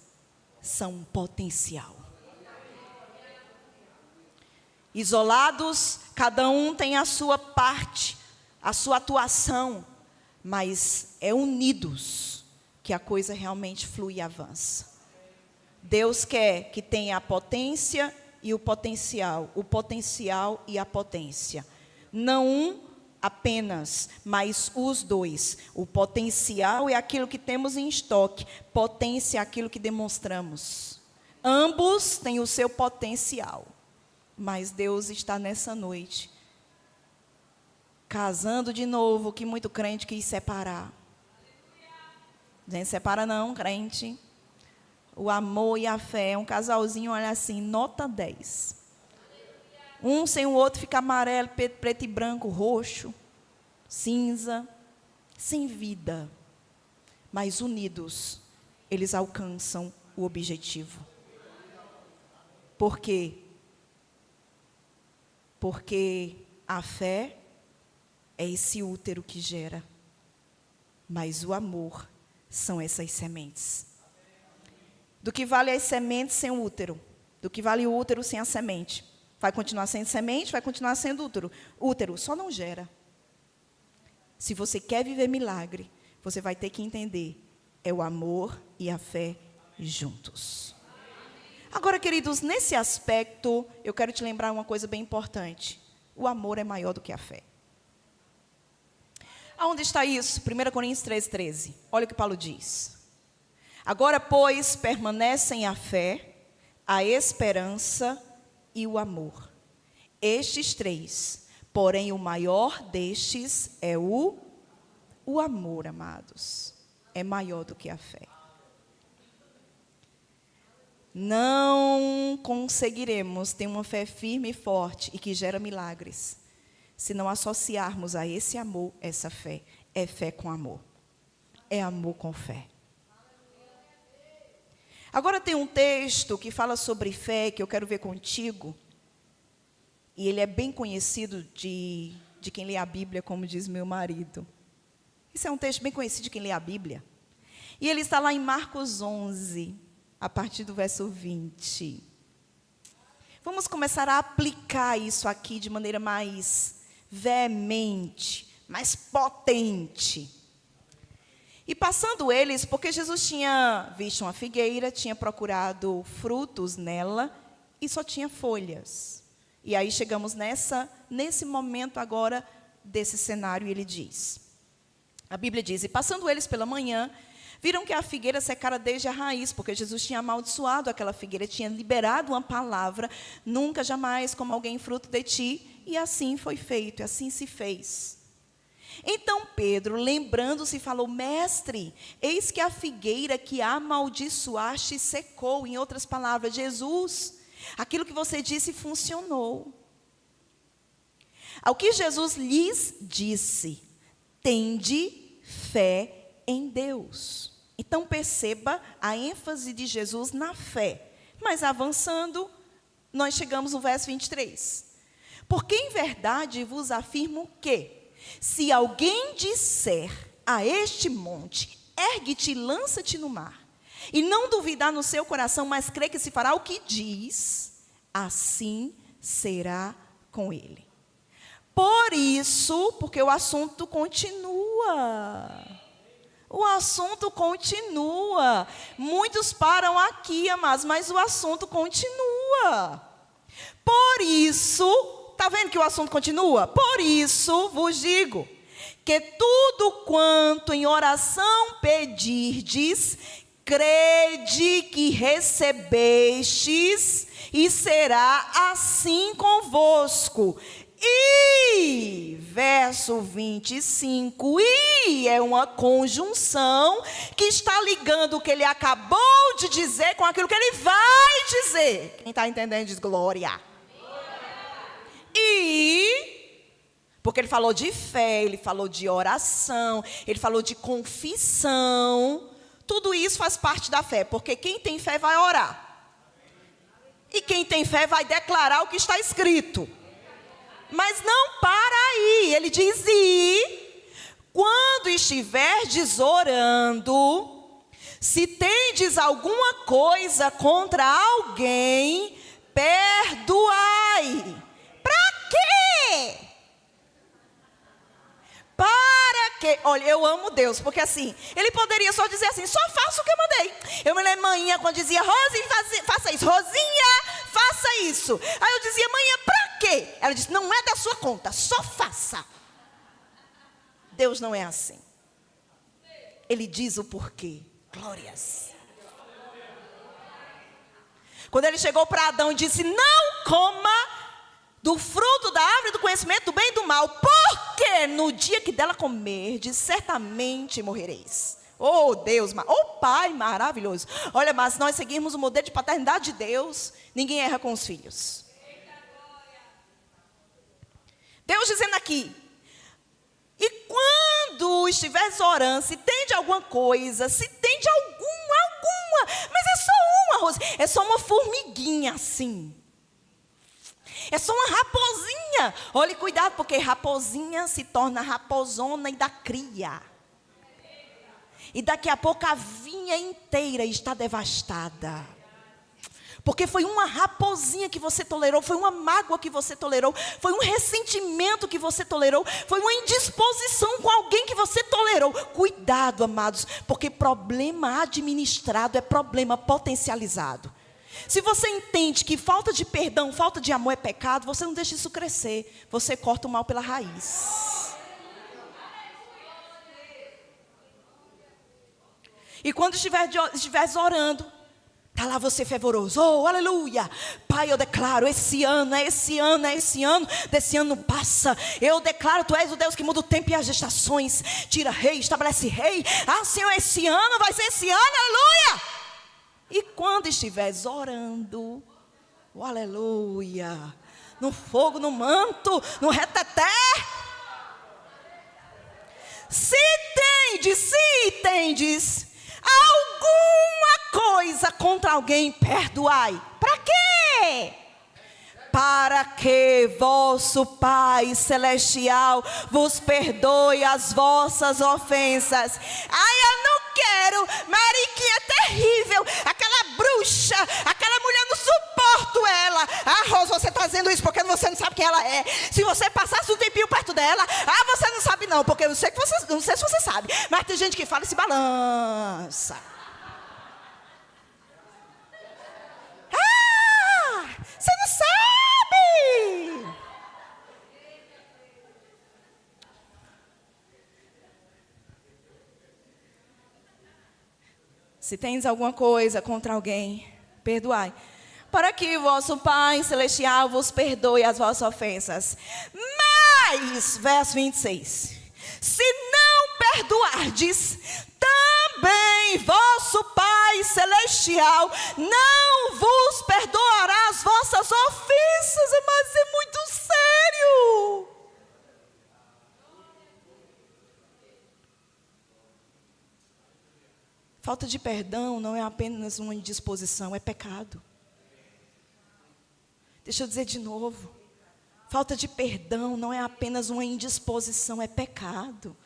são potencial. Isolados, cada um tem a sua parte, a sua atuação, mas é unidos que a coisa realmente flui e avança. Deus quer que tenha a potência e o potencial e a potência. Não um apenas, mas os dois. O potencial é aquilo que temos em estoque, potência é aquilo que demonstramos. Ambos têm o seu potencial, mas Deus está nessa noite casando de novo o que muito crente quis separar. Gente, separa não, crente. O amor e a fé é um casalzinho, olha assim, nota 10. Um sem o outro fica amarelo, preto e branco, roxo, cinza, sem vida. Mas unidos, eles alcançam o objetivo. Por quê? Porque a fé é esse útero que gera, mas o amor são essas sementes. Do que vale as sementes sem o útero? Do que vale o útero sem a semente? Vai continuar sendo semente, vai continuar sendo útero. Útero só não gera. Se você quer viver milagre, você vai ter que entender, é o amor e a fé juntos. Agora, queridos, nesse aspecto, eu quero te lembrar uma coisa bem importante. O amor é maior do que a fé. Aonde está isso? 1 Coríntios 13. Olha o que Paulo diz. Agora, pois, permanecem a fé, a esperança e o amor. Estes três, porém o maior destes é o amor, amados. É maior do que a fé. Não conseguiremos ter uma fé firme e forte e que gera milagres, se não associarmos a esse amor, essa fé. É fé com amor. É amor com fé. Agora tem um texto que fala sobre fé, que eu quero ver contigo. E ele é bem conhecido de quem lê a Bíblia, como diz meu marido. Esse é um texto bem conhecido de quem lê a Bíblia. E ele está lá em Marcos 11, a partir do verso 20. Vamos começar a aplicar isso aqui de maneira mais veemente, mais potente. E passando eles, porque Jesus tinha visto uma figueira, tinha procurado frutos nela e só tinha folhas. E aí chegamos nesse momento agora desse cenário, e ele diz, a Bíblia diz, e passando eles pela manhã, viram que a figueira secara desde a raiz, porque Jesus tinha amaldiçoado aquela figueira, tinha liberado uma palavra, nunca jamais como alguém fruto de ti, e assim foi feito, e assim se fez. Então Pedro, lembrando-se, falou, mestre, eis que a figueira que amaldiçoaste secou. Em outras palavras, Jesus, aquilo que você disse funcionou. Ao que Jesus lhes disse, tende fé em Deus. Então perceba a ênfase de Jesus na fé. Mas avançando, nós chegamos no verso 23. Porque em verdade vos afirmo que, se alguém disser a este monte, ergue-te e lança-te no mar, e não duvidar no seu coração, mas crê que se fará o que diz, assim será com ele. Por isso, porque o assunto continua. O assunto continua. Muitos param aqui, amados, mas o assunto continua. Por isso, está vendo que o assunto continua? Por isso vos digo, que tudo quanto em oração pedirdes, crede que recebestes, e será assim convosco. E, verso 25, e é uma conjunção que está ligando o que ele acabou de dizer com aquilo que ele vai dizer. Quem está entendendo diz glória. E, Porque ele falou de fé, ele falou de oração, ele falou de confissão. Tudo isso faz parte da fé, porque quem tem fé vai orar. E quem tem fé vai declarar o que está escrito. Mas não para aí. Ele diz: e quando estiverdes orando, se tendes alguma coisa contra alguém, perdoai. Para quê? Para quê? Olha, eu amo Deus, porque assim, ele poderia só dizer assim: só faça o que eu mandei. Eu me lembro manhã quando dizia: Rosinha, faça isso. Rosinha, faça isso. Aí eu dizia: manhã, para quê? Ela disse: não é da sua conta, só faça. Deus não é assim. Ele diz o porquê. Glórias. Quando ele chegou para Adão e disse: não coma do fruto da árvore do conhecimento do bem e do mal, porque no dia que dela comerdes, certamente morrereis. Oh Deus, oh Pai maravilhoso. Olha, mas nós seguimos o modelo de paternidade de Deus, ninguém erra com os filhos. Deus dizendo aqui: e quando estiveres orando, se tende alguma coisa, se tende alguma, mas é só uma, Rose, é só uma formiguinha assim. É só uma raposinha. Olhe, cuidado, porque raposinha se torna raposona e dá cria. E daqui a pouco a vinha inteira está devastada. Porque foi uma raposinha que você tolerou, foi uma mágoa que você tolerou, foi um ressentimento que você tolerou, foi uma indisposição com alguém que você tolerou. Cuidado, amados, porque problema administrado é problema potencializado. Se você entende que falta de perdão, falta de amor é pecado, você não deixa isso crescer. Você corta o mal pela raiz. E quando estiveres orando, está lá você fervoroso: oh, aleluia, Pai, eu declaro, esse ano, desse ano passa, eu declaro, Tu és o Deus que muda o tempo e as estações, tira rei, estabelece rei, Senhor, esse ano, vai ser esse ano, aleluia. E quando estiveres orando, oh, aleluia, no fogo, no manto, no reteté, se tendes alguma coisa contra alguém, perdoai. Para quê? Para que vosso Pai Celestial vos perdoe as vossas ofensas. Ai, eu não quero, Mariquinha é terrível, aquela bruxa, aquela mulher, não suporto ela. Rosa, você está dizendo isso porque você não sabe quem ela é. Se você passasse um tempinho perto dela, você não sabe não, porque eu não sei se você sabe, mas tem gente que fala e se balança. Você não sabe. Se tens alguma coisa contra alguém, perdoai, para que o vosso Pai Celestial vos perdoe as vossas ofensas. Mas, verso 26, se não perdoardes, também vosso Pai Celestial não vos perdoará as vossas ofensas. Mas é muito sério. Falta de perdão não é apenas uma indisposição, é pecado. Deixa eu dizer de novo. Falta de perdão não é apenas uma indisposição, é pecado.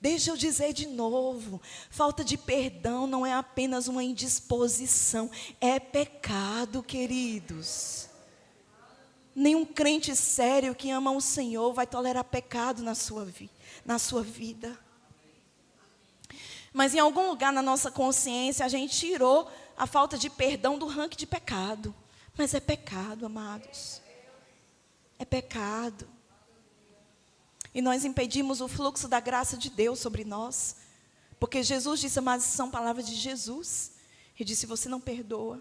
Deixa eu dizer de novo. Falta de perdão não é apenas uma indisposição, é pecado, queridos. Nenhum crente sério que ama o Senhor vai tolerar pecado na sua vida. Mas em algum lugar na nossa consciência a gente tirou a falta de perdão do ranking de pecado. Mas é pecado, amados. É pecado. E nós impedimos o fluxo da graça de Deus sobre nós. Porque Jesus disse, mas são palavras de Jesus. Ele disse, se você não perdoa,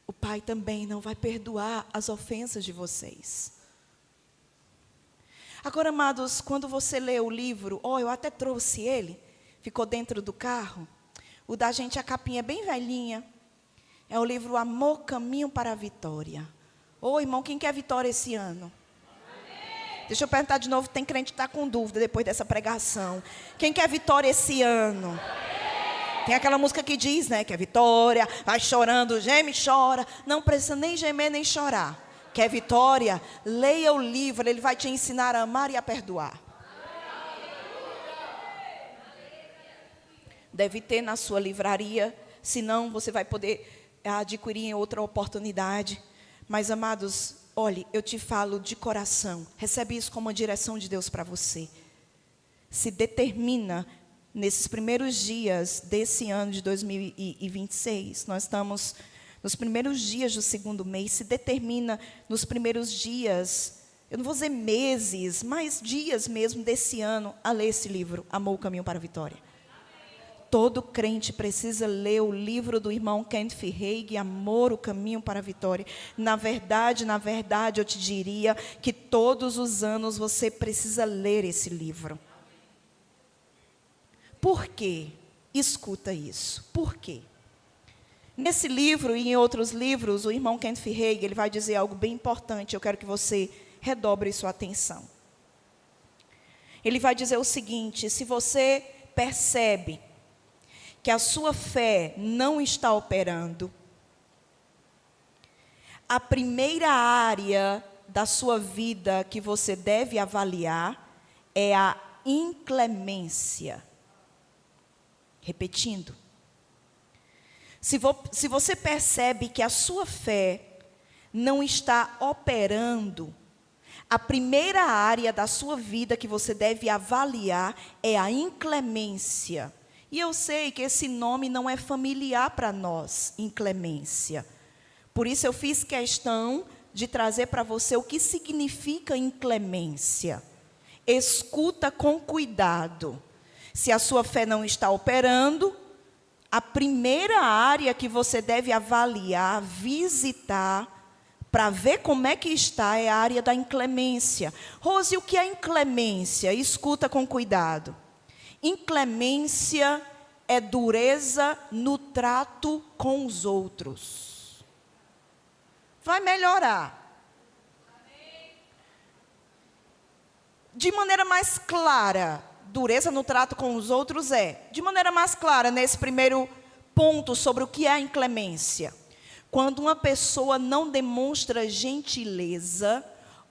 o Pai também não vai perdoar as ofensas de vocês. Agora, amados, quando você lê o livro, eu até trouxe ele, ficou dentro do carro. O da gente, a capinha é bem velhinha. É o livro Amor, Caminho para a Vitória. Irmão, quem quer vitória esse ano? Deixa eu perguntar de novo, tem crente que está com dúvida depois dessa pregação. Quem quer vitória esse ano? Tem aquela música que diz, né, que é vitória, vai chorando, geme e chora. Não precisa nem gemer nem chorar. Quer vitória? Leia o livro, ele vai te ensinar a amar e a perdoar. Deve ter na sua livraria, senão você vai poder adquirir em outra oportunidade. Mas, amados, olhe, eu te falo de coração, recebe isso como uma direção de Deus para você. Se determina, nesses primeiros dias desse ano de 2026, nós estamos nos primeiros dias do segundo mês, se determina nos primeiros dias, eu não vou dizer meses, mas dias mesmo desse ano, a ler esse livro, Amor, o Caminho para a Vitória. Todo crente precisa ler o livro do irmão Kenneth Hagin, Amor, o Caminho para a Vitória. Na verdade, eu te diria que todos os anos você precisa ler esse livro. Por quê? Escuta isso. Por quê? Nesse livro e em outros livros, o irmão Kenneth Hagin, ele vai dizer algo bem importante. Eu quero que você redobre sua atenção. Ele vai dizer o seguinte: se você percebe que a sua fé não está operando, a primeira área da sua vida que você deve avaliar é a inclemência. Repetindo. Se você percebe que a sua fé não está operando, a primeira área da sua vida que você deve avaliar é a inclemência. E eu sei que esse nome não é familiar para nós, inclemência. Por isso eu fiz questão de trazer para você o que significa inclemência. Escuta com cuidado. Se a sua fé não está operando, a primeira área que você deve avaliar, visitar, para ver como é que está, é a área da inclemência. Rose, o que é inclemência? Escuta com cuidado. Inclemência é dureza no trato com os outros. Vai melhorar. De maneira mais clara, dureza no trato com os outros de maneira mais clara, nesse primeiro ponto sobre o que é a inclemência. Quando uma pessoa não demonstra gentileza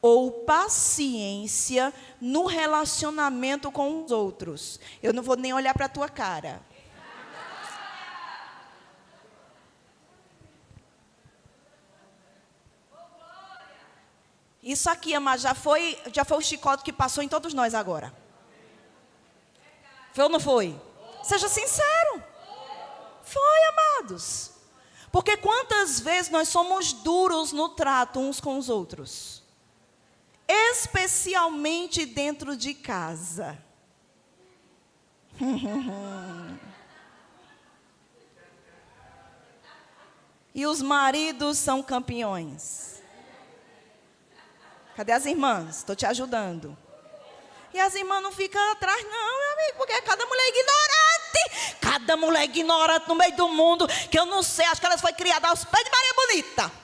ou paciência no relacionamento com os outros. Eu não vou nem olhar para a tua cara. Isso aqui, amado, já foi o chicote que passou em todos nós agora. Foi ou não foi? Seja sincero. Foi, amados. Porque quantas vezes nós somos duros no trato uns com os outros? Especialmente dentro de casa. E os maridos são campeões. Cadê as irmãs? Estou te ajudando. E as irmãs não ficam atrás, não, meu amigo, porque é cada mulher ignorante. Cada mulher ignorante no meio do mundo, que eu não sei, acho que elas foram criadas aos pés de Maria Bonita.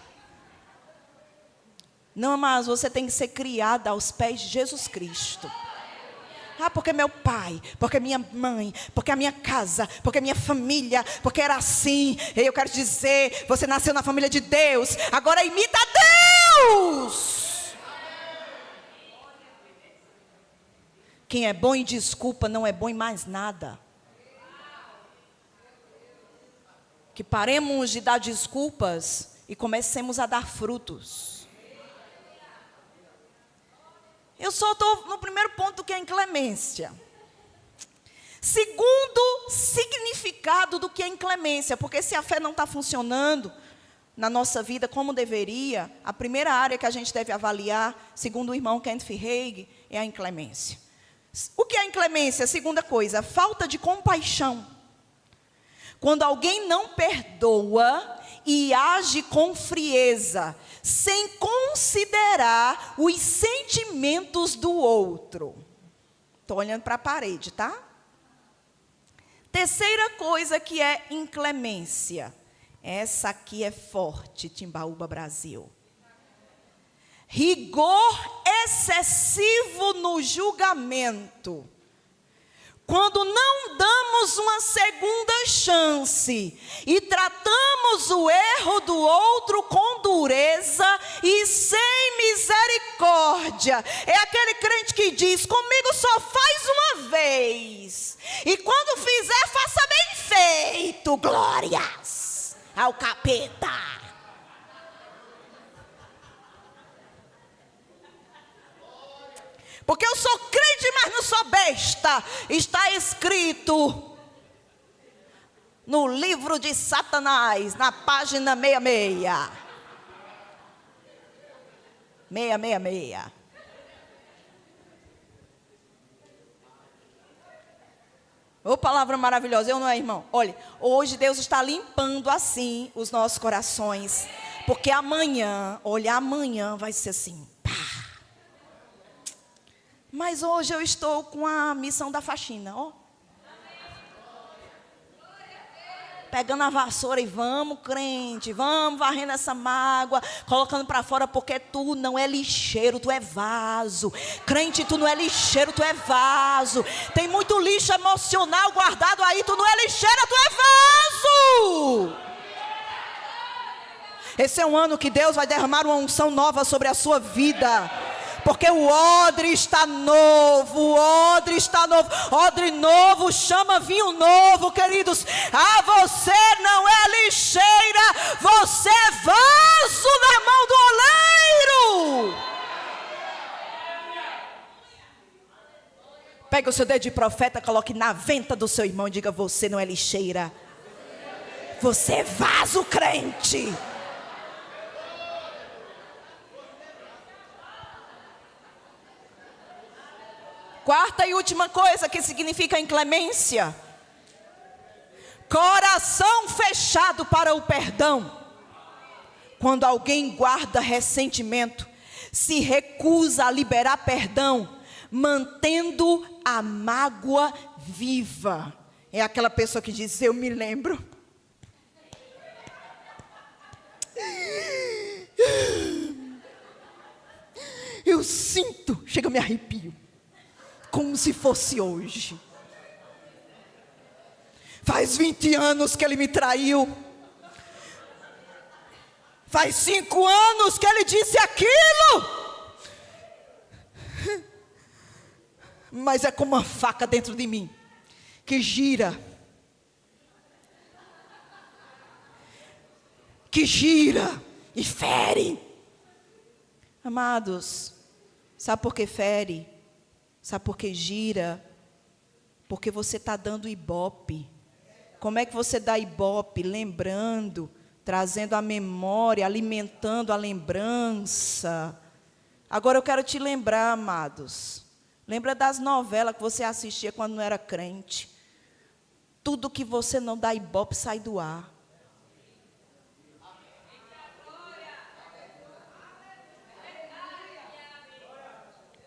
Não, mas você tem que ser criada aos pés de Jesus Cristo. Ah, porque meu pai, porque minha mãe, porque a minha casa, porque a minha família, porque era assim. E eu quero dizer, você nasceu na família de Deus, agora imita Deus. Quem é bom em desculpa não é bom em mais nada. Que paremos de dar desculpas e comecemos a dar frutos. Eu só estou no primeiro ponto, que é a inclemência. Segundo significado do que é inclemência, porque se a fé não está funcionando na nossa vida como deveria, a primeira área que a gente deve avaliar, segundo o irmão Kenneth Hagin, é a inclemência. O que é inclemência? Segunda coisa, falta de compaixão. Quando alguém não perdoa e age com frieza, sem considerar os sentimentos do outro. Estou olhando para a parede, tá? Terceira coisa que é inclemência. Essa aqui é forte, Timbaúba, Brasil. rigor excessivo no julgamento. Quando não damos uma segunda chance e tratamos o erro do outro com dureza e sem misericórdia. É aquele crente que diz: comigo só faz uma vez, e quando fizer, faça bem feito. Glórias ao capeta. Porque eu sou crente, mas não sou besta. Está escrito no livro de Satanás, na página 66. 666. Ô, palavra maravilhosa, eu não é, irmão? Olha, hoje Deus está limpando assim os nossos corações. Porque amanhã, olha, amanhã vai ser assim. Mas hoje eu estou com a missão da faxina, ó. Pegando a vassoura e vamos, crente, vamos varrendo essa mágoa, colocando para fora, porque tu não é lixeiro, tu é vaso. Crente, tu não é lixeiro, tu é vaso. Tem muito lixo emocional guardado aí, tu não é lixeira, tu é vaso. Esse é um ano que Deus vai derramar uma unção nova sobre a sua vida. Porque o odre está novo, o odre está novo. Odre novo chama vinho novo, queridos. Ah, você não é lixeira, você é vaso na mão do oleiro. Pega o seu dedo de profeta, coloque na venta do seu irmão e diga: você não é lixeira, você é vaso, crente. Quarta e última coisa que significa inclemência: coração fechado para o perdão. Quando alguém guarda ressentimento, se recusa a liberar perdão, mantendo a mágoa viva. É aquela pessoa que diz: eu me lembro. Eu sinto, chega, me arrepio. Como se fosse hoje. Faz 20 anos que ele me traiu. Faz 5 anos que ele disse aquilo. Mas é como uma faca dentro de mim, que gira. Que gira e fere. Amados, sabe por que fere? Sabe por que gira? Porque você está dando ibope. Como é que você dá ibope? Lembrando, trazendo a memória, alimentando a lembrança. Agora eu quero te lembrar, amados. Lembra das novelas que você assistia quando não era crente. Tudo que você não dá ibope sai do ar.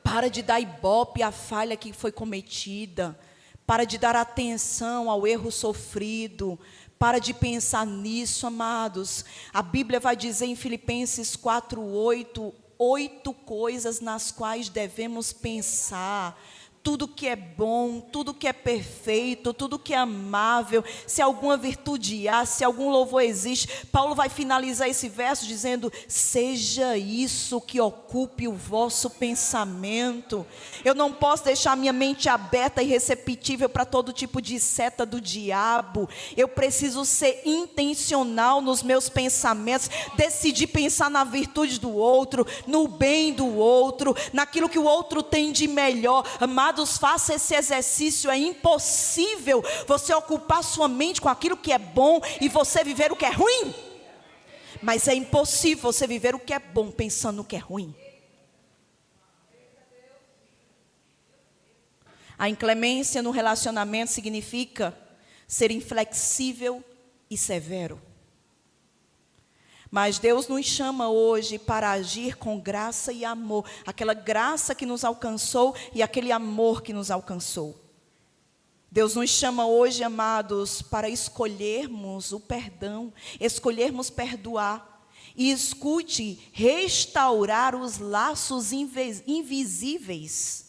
Para de dar ibope à falha que foi cometida. Para de dar atenção ao erro sofrido. Para de pensar nisso, amados. A Bíblia vai dizer em Filipenses 4:8, 8 coisas nas quais devemos pensar. Tudo que é bom, tudo que é perfeito, tudo que é amável, se alguma virtude há, se algum louvor existe. Paulo vai finalizar esse verso dizendo: seja isso que ocupe o vosso pensamento. Eu não posso deixar minha mente aberta e receptível para todo tipo de seta do diabo. Eu preciso ser intencional nos meus pensamentos, decidir pensar na virtude do outro, no bem do outro, naquilo que o outro tem de melhor. Amados, faça esse exercício. É impossível você ocupar sua mente com aquilo que é bom e você viver o que é ruim. Mas é impossível você viver o que é bom pensando no que é ruim. A inclemência no relacionamento significa ser inflexível e severo. Mas Deus nos chama hoje para agir com graça e amor. Aquela graça que nos alcançou e aquele amor que nos alcançou. Deus nos chama hoje, amados, para escolhermos o perdão, escolhermos perdoar, E escute, restaurar os laços invisíveis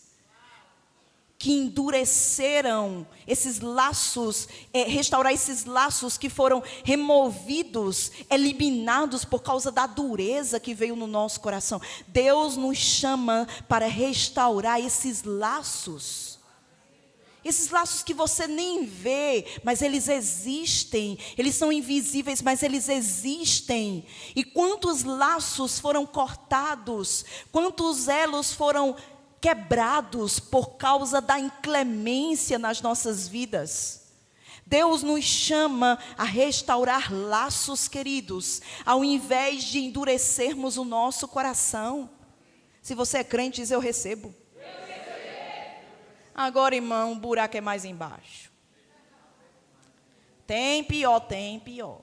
que endureceram, esses laços, restaurar esses laços que foram removidos, eliminados por causa da dureza que veio no nosso coração. Deus nos chama para restaurar esses laços. Esses laços que você nem vê, mas eles existem. Eles são invisíveis, mas eles existem. E quantos laços foram cortados, quantos elos foram quebrados por causa da inclemência nas nossas vidas. Deus nos chama a restaurar laços, queridos, ao invés de endurecermos o nosso coração. Se você é crente, diz: eu recebo. Agora, irmão, o buraco é mais embaixo. Tem pior, tem pior.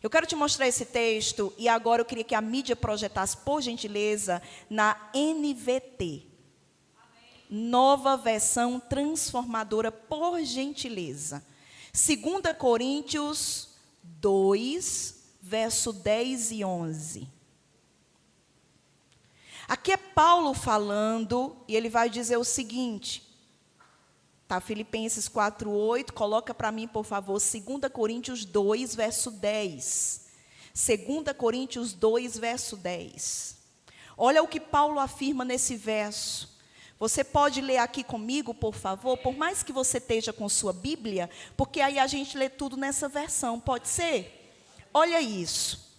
Eu quero te mostrar esse texto e agora eu queria que a mídia projetasse, por gentileza, na NVT. Nova versão transformadora, por gentileza. 2 Coríntios 2, verso 10 e 11. Aqui é Paulo falando, e ele vai dizer o seguinte, tá? Filipenses 4:8, coloca para mim, por favor, 2 Coríntios 2, verso 10. 2 Coríntios 2, verso 10. Olha o que Paulo afirma nesse verso. Você pode ler aqui comigo, por favor, por mais que você esteja com sua Bíblia, porque aí a gente lê tudo nessa versão, pode ser? Olha isso.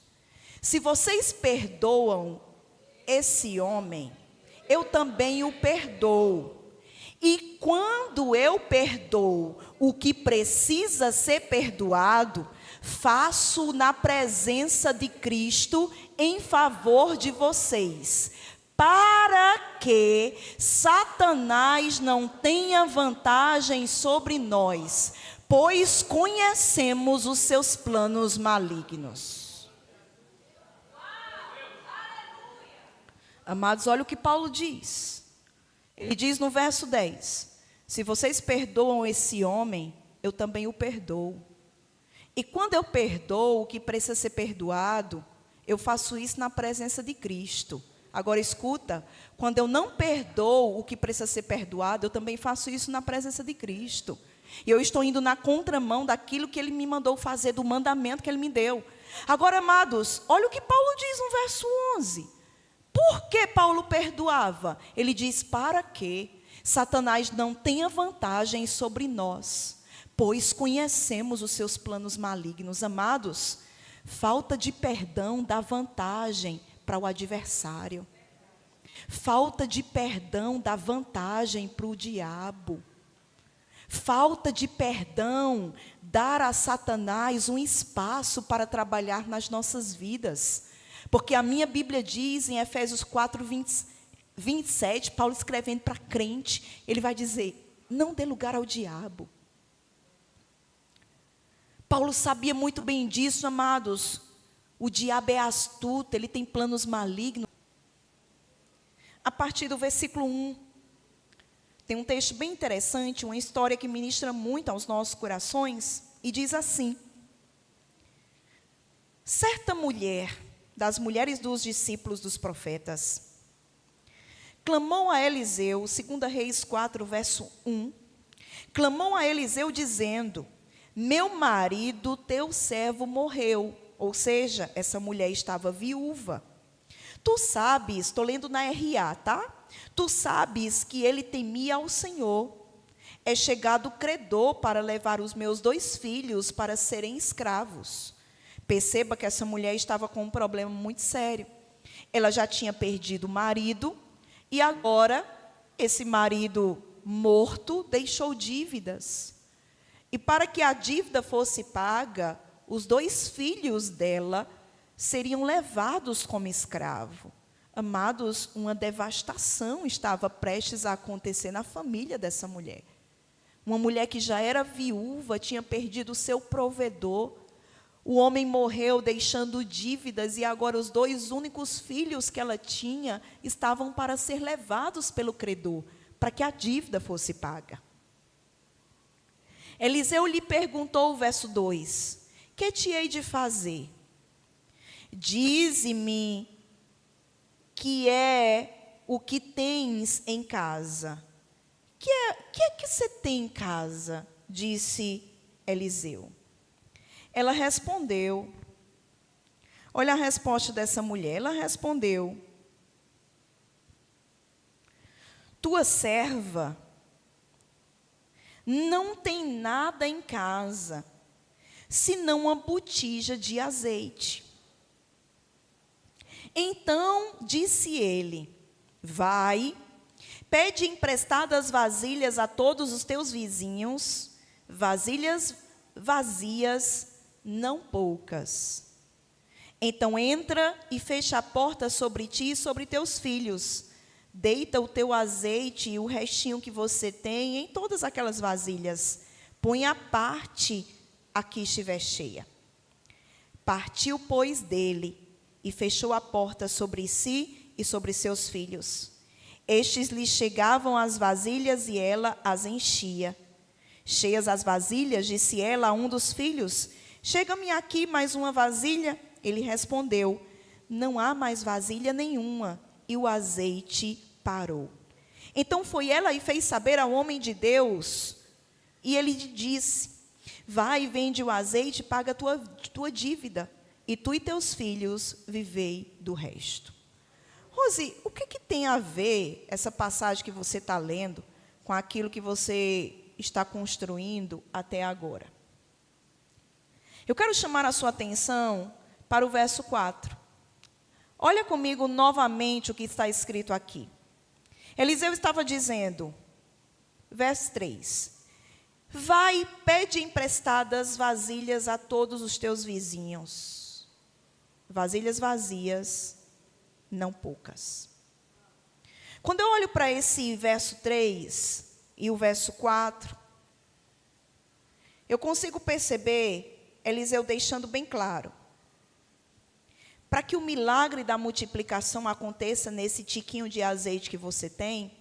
Se vocês perdoam esse homem, eu também o perdoo. E quando eu perdoo o que precisa ser perdoado, faço na presença de Cristo em favor de vocês, para que Satanás não tenha vantagem sobre nós, pois conhecemos os seus planos malignos. Amados, olha o que Paulo diz. Ele diz no verso 10, se vocês perdoam esse homem, eu também o perdoo. E quando eu perdoo o que precisa ser perdoado, eu faço isso na presença de Cristo. Agora escuta, quando eu não perdoo o que precisa ser perdoado, eu também faço isso na presença de Cristo. E eu estou indo na contramão daquilo que Ele me mandou fazer, do mandamento que Ele me deu. Agora, amados, olha o que Paulo diz no verso 11. Por que Paulo perdoava? Ele diz, para que Satanás não tenha vantagem sobre nós, pois conhecemos os seus planos malignos. Amados, falta de perdão dá vantagem para o adversário. Falta de perdão dá vantagem para o diabo. Falta de perdão dá a Satanás um espaço para trabalhar nas nossas vidas. Porque a minha Bíblia diz em Efésios 4, 27, Paulo escrevendo para crente, ele vai dizer, não dê lugar ao diabo. Paulo sabia muito bem disso, amados. O diabo é astuto, ele tem planos malignos. A partir do versículo 1, tem um texto bem interessante, uma história que ministra muito aos nossos corações, e diz assim, certa mulher, das mulheres dos discípulos dos profetas, clamou a Eliseu, 2 Reis 4, verso 1, clamou a Eliseu dizendo, meu marido, teu servo, morreu. Ou seja, essa mulher estava viúva. Tu sabes, estou lendo na RA, tá? Tu sabes que ele temia ao Senhor. É chegado o credor para levar os meus 2 filhos para serem escravos. Perceba que essa mulher estava com um problema muito sério. Ela já tinha perdido o marido e agora esse marido morto deixou dívidas. E para que a dívida fosse paga, os 2 filhos dela seriam levados como escravo. Amados, uma devastação estava prestes a acontecer na família dessa mulher. Uma mulher que já era viúva, tinha perdido o seu provedor. O homem morreu deixando dívidas e agora os 2 únicos filhos que ela tinha estavam para ser levados pelo credor, para que a dívida fosse paga. Eliseu lhe perguntou, verso 2, que te hei de fazer? Dize-me que é o que tens em casa. Que é que você tem em casa? Disse Eliseu. Ela respondeu. Olha a resposta dessa mulher. Ela respondeu: tua serva não tem nada em casa, senão uma botija de azeite. Então disse ele: vai, pede emprestadas vasilhas a todos os teus vizinhos, vasilhas vazias, não poucas. Então entra e fecha a porta sobre ti e sobre teus filhos. Deita o teu azeite e o restinho que você tem em todas aquelas vasilhas. Põe à parte a que estiver cheia. Partiu, pois, dele e fechou a porta sobre si e sobre seus filhos. Estes lhe chegavam as vasilhas e ela as enchia. Cheias as vasilhas, disse ela a um dos filhos: chega-me aqui mais uma vasilha. Ele respondeu: não há mais vasilha nenhuma. E o azeite parou. Então foi ela e fez saber ao homem de Deus. E ele lhe disse: vai e vende o azeite e paga a tua dívida. E tu e teus filhos vivei do resto. Rose, o que tem a ver essa passagem que você está lendo com aquilo que você está construindo até agora? Eu quero chamar a sua atenção para o verso 4. Olha comigo novamente o que está escrito aqui. Eliseu estava dizendo, verso 3: vai, pede emprestadas vasilhas a todos os teus vizinhos. Vasilhas vazias, não poucas. Quando eu olho para esse verso 3 e o verso 4, eu consigo perceber Eliseu deixando bem claro: para que o milagre da multiplicação aconteça nesse tiquinho de azeite que você tem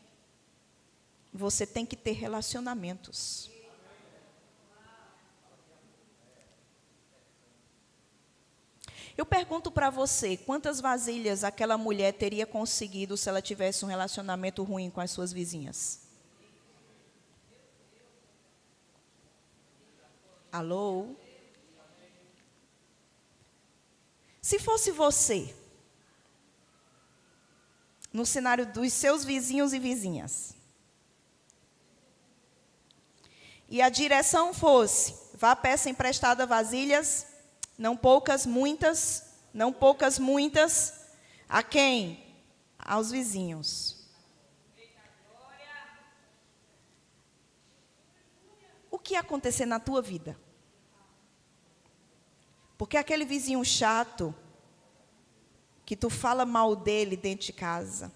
que ter relacionamentos. Eu pergunto para você, quantas vasilhas aquela mulher teria conseguido se ela tivesse um relacionamento ruim com as suas vizinhas? Alô? Se fosse você, no cenário dos seus vizinhos e vizinhas, e a direção fosse: vá, peça emprestada vasilhas, não poucas, muitas, não poucas, muitas, a quem? Aos vizinhos. O que ia acontecer na tua vida? Porque aquele vizinho chato, que tu fala mal dele dentro de casa,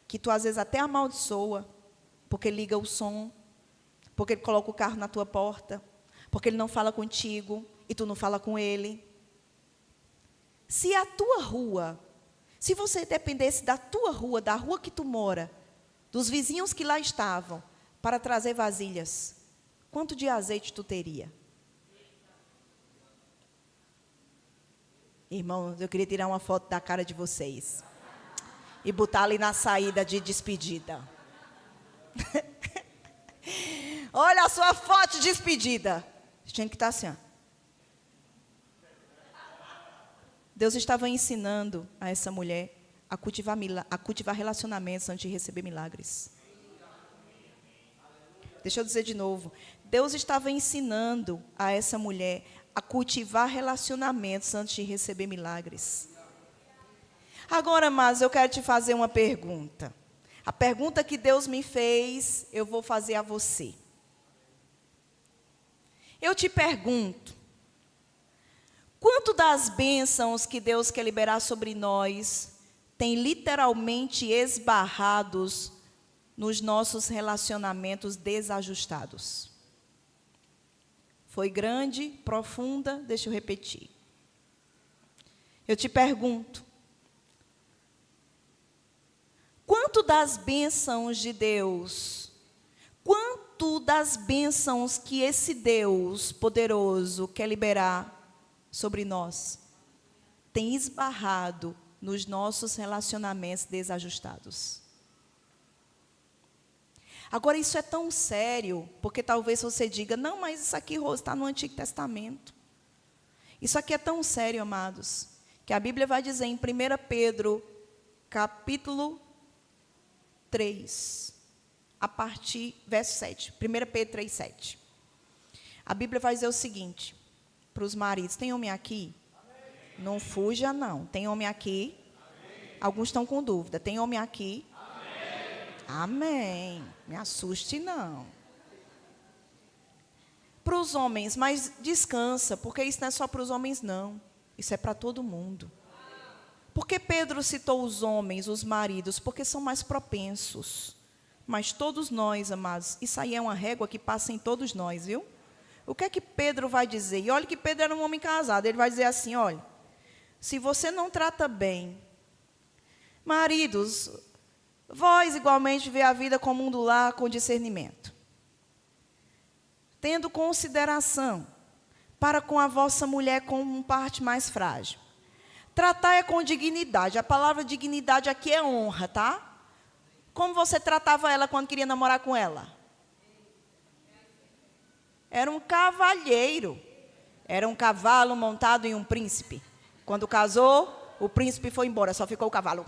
que tu às vezes até amaldiçoa, porque ele liga o som, porque ele coloca o carro na tua porta, porque ele não fala contigo e tu não fala com ele. Se a tua rua, se você dependesse da tua rua, da rua que tu mora, dos vizinhos que lá estavam, para trazer vasilhas, quanto de azeite tu teria? Irmãos, eu queria tirar uma foto da cara de vocês e botar ali na saída de despedida. Olha a sua foto de despedida. Tinha que estar assim, ó. Deus estava ensinando a essa mulher a cultivar relacionamentos antes de receber milagres. Deixa eu dizer de novo. Deus estava ensinando a essa mulher a cultivar relacionamentos antes de receber milagres. Agora, mas eu quero te fazer uma pergunta. A pergunta que Deus me fez, eu vou fazer a você. Eu te pergunto: quanto das bênçãos que Deus quer liberar sobre nós tem literalmente esbarrados nos nossos relacionamentos desajustados? Foi grande, profunda, deixa eu repetir. Eu te pergunto: quanto das bênçãos de Deus, quanto das bênçãos que esse Deus poderoso quer liberar sobre nós, tem esbarrado nos nossos relacionamentos desajustados. Agora, isso é tão sério, porque talvez você diga, não, mas isso aqui, Rose, está no Antigo Testamento. Isso aqui é tão sério, amados, que a Bíblia vai dizer em 1 Pedro, capítulo 3, a partir, verso 7. 1 Pedro 3, 7. A Bíblia vai dizer o seguinte, para os maridos, tem homem aqui? Amém. Não fuja, não. Tem homem aqui? Amém. Alguns estão com dúvida. Tem homem aqui? Amém. Me assuste, não. Para os homens, mas descansa, porque isso não é só para os homens, não. Isso é para todo mundo. Por que Pedro citou os homens, os maridos? Porque são mais propensos. Mas todos nós, amados, isso aí é uma régua que passa em todos nós, viu? O que é que Pedro vai dizer? E olha que Pedro era um homem casado. Ele vai dizer assim, olha, se você não trata bem, maridos, vós igualmente vê a vida como um do lar com discernimento, tendo consideração para com a vossa mulher como parte mais frágil. Tratai-a com dignidade. A palavra dignidade aqui é honra, tá? Como você tratava ela quando queria namorar com ela? Era um cavalheiro. Era um cavalo montado em um príncipe. Quando casou, o príncipe foi embora, só ficou o cavalo.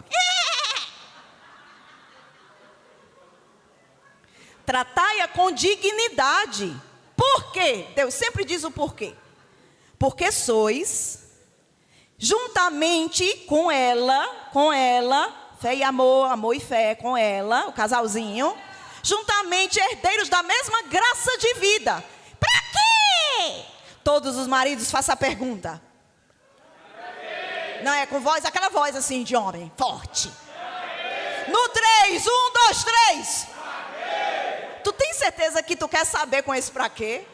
Tratai-a com dignidade. Por quê? Deus sempre diz o porquê. Porque sois, juntamente com ela, fé e amor, amor e fé com ela, o casalzinho, juntamente herdeiros da mesma graça de vida. Para quê? Todos os maridos façam a pergunta. Não é com voz, aquela voz assim de homem, forte. No 3, 1, 2, 3. Tu tem certeza que tu quer saber com esse para quê?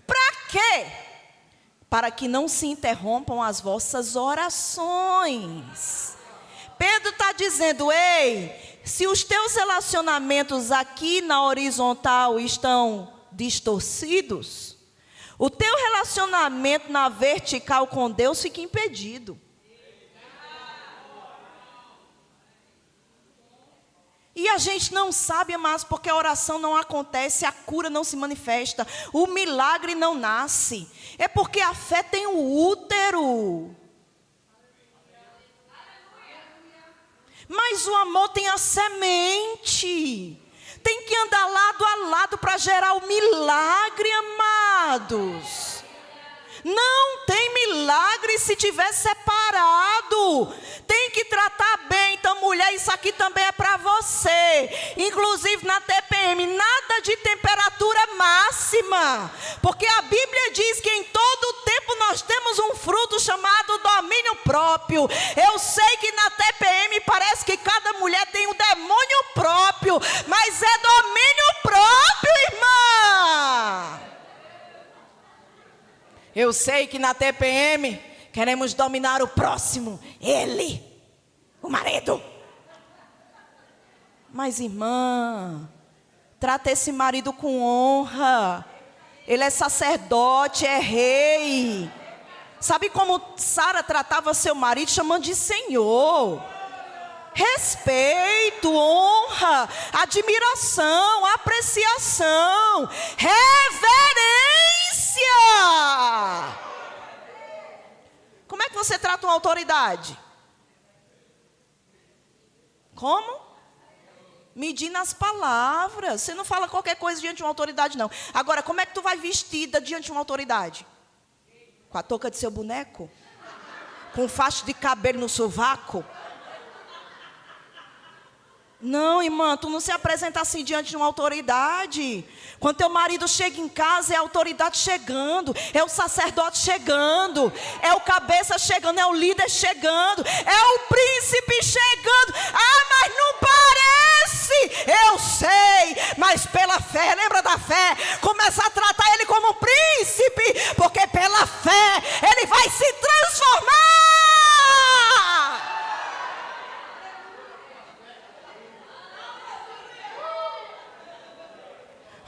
Para quê? Para que não se interrompam as vossas orações. Pedro está dizendo, ei, se os teus relacionamentos aqui na horizontal estão distorcidos, o teu relacionamento na vertical com Deus fica impedido. E a gente não sabe, mas porque a oração não acontece, a cura não se manifesta, o milagre não nasce. É porque a fé tem o útero. Mas o amor tem a semente. Tem que andar lado a lado para gerar o milagre, amados. Não tem milagre se tiver separado. Tem que tratar bem. Então, mulher, isso aqui também é para você. Inclusive na TPM, nada de temperatura máxima. Porque a Bíblia diz que em todo tempo nós temos um fruto chamado domínio próprio. Eu sei que na TPM parece que cada mulher tem um demônio próprio. Mas é domínio próprio, irmã. Eu sei que na TPM queremos dominar o próximo, ele, o marido. Mas, irmã, trata esse marido com honra. Ele é sacerdote, é rei. Sabe como Sara tratava seu marido? Chamando de Senhor. Respeito, honra, admiração, apreciação, reverência. Como é que você trata uma autoridade? Como? Medindo as palavras. Você não fala qualquer coisa diante de uma autoridade, não. Agora, como é que tu vai vestida diante de uma autoridade? Com a touca de seu boneco? Com um facho de cabelo no sovaco? Não, irmã, tu não se apresenta assim diante de uma autoridade. Quando teu marido chega em casa, é a autoridade chegando, é o sacerdote chegando, é o cabeça chegando, é o líder chegando, é o príncipe chegando. Ah, mas não parece. Eu sei, mas pela fé, lembra da fé? Começa a tratar ele como um príncipe, porque pela fé ele vai se transformar.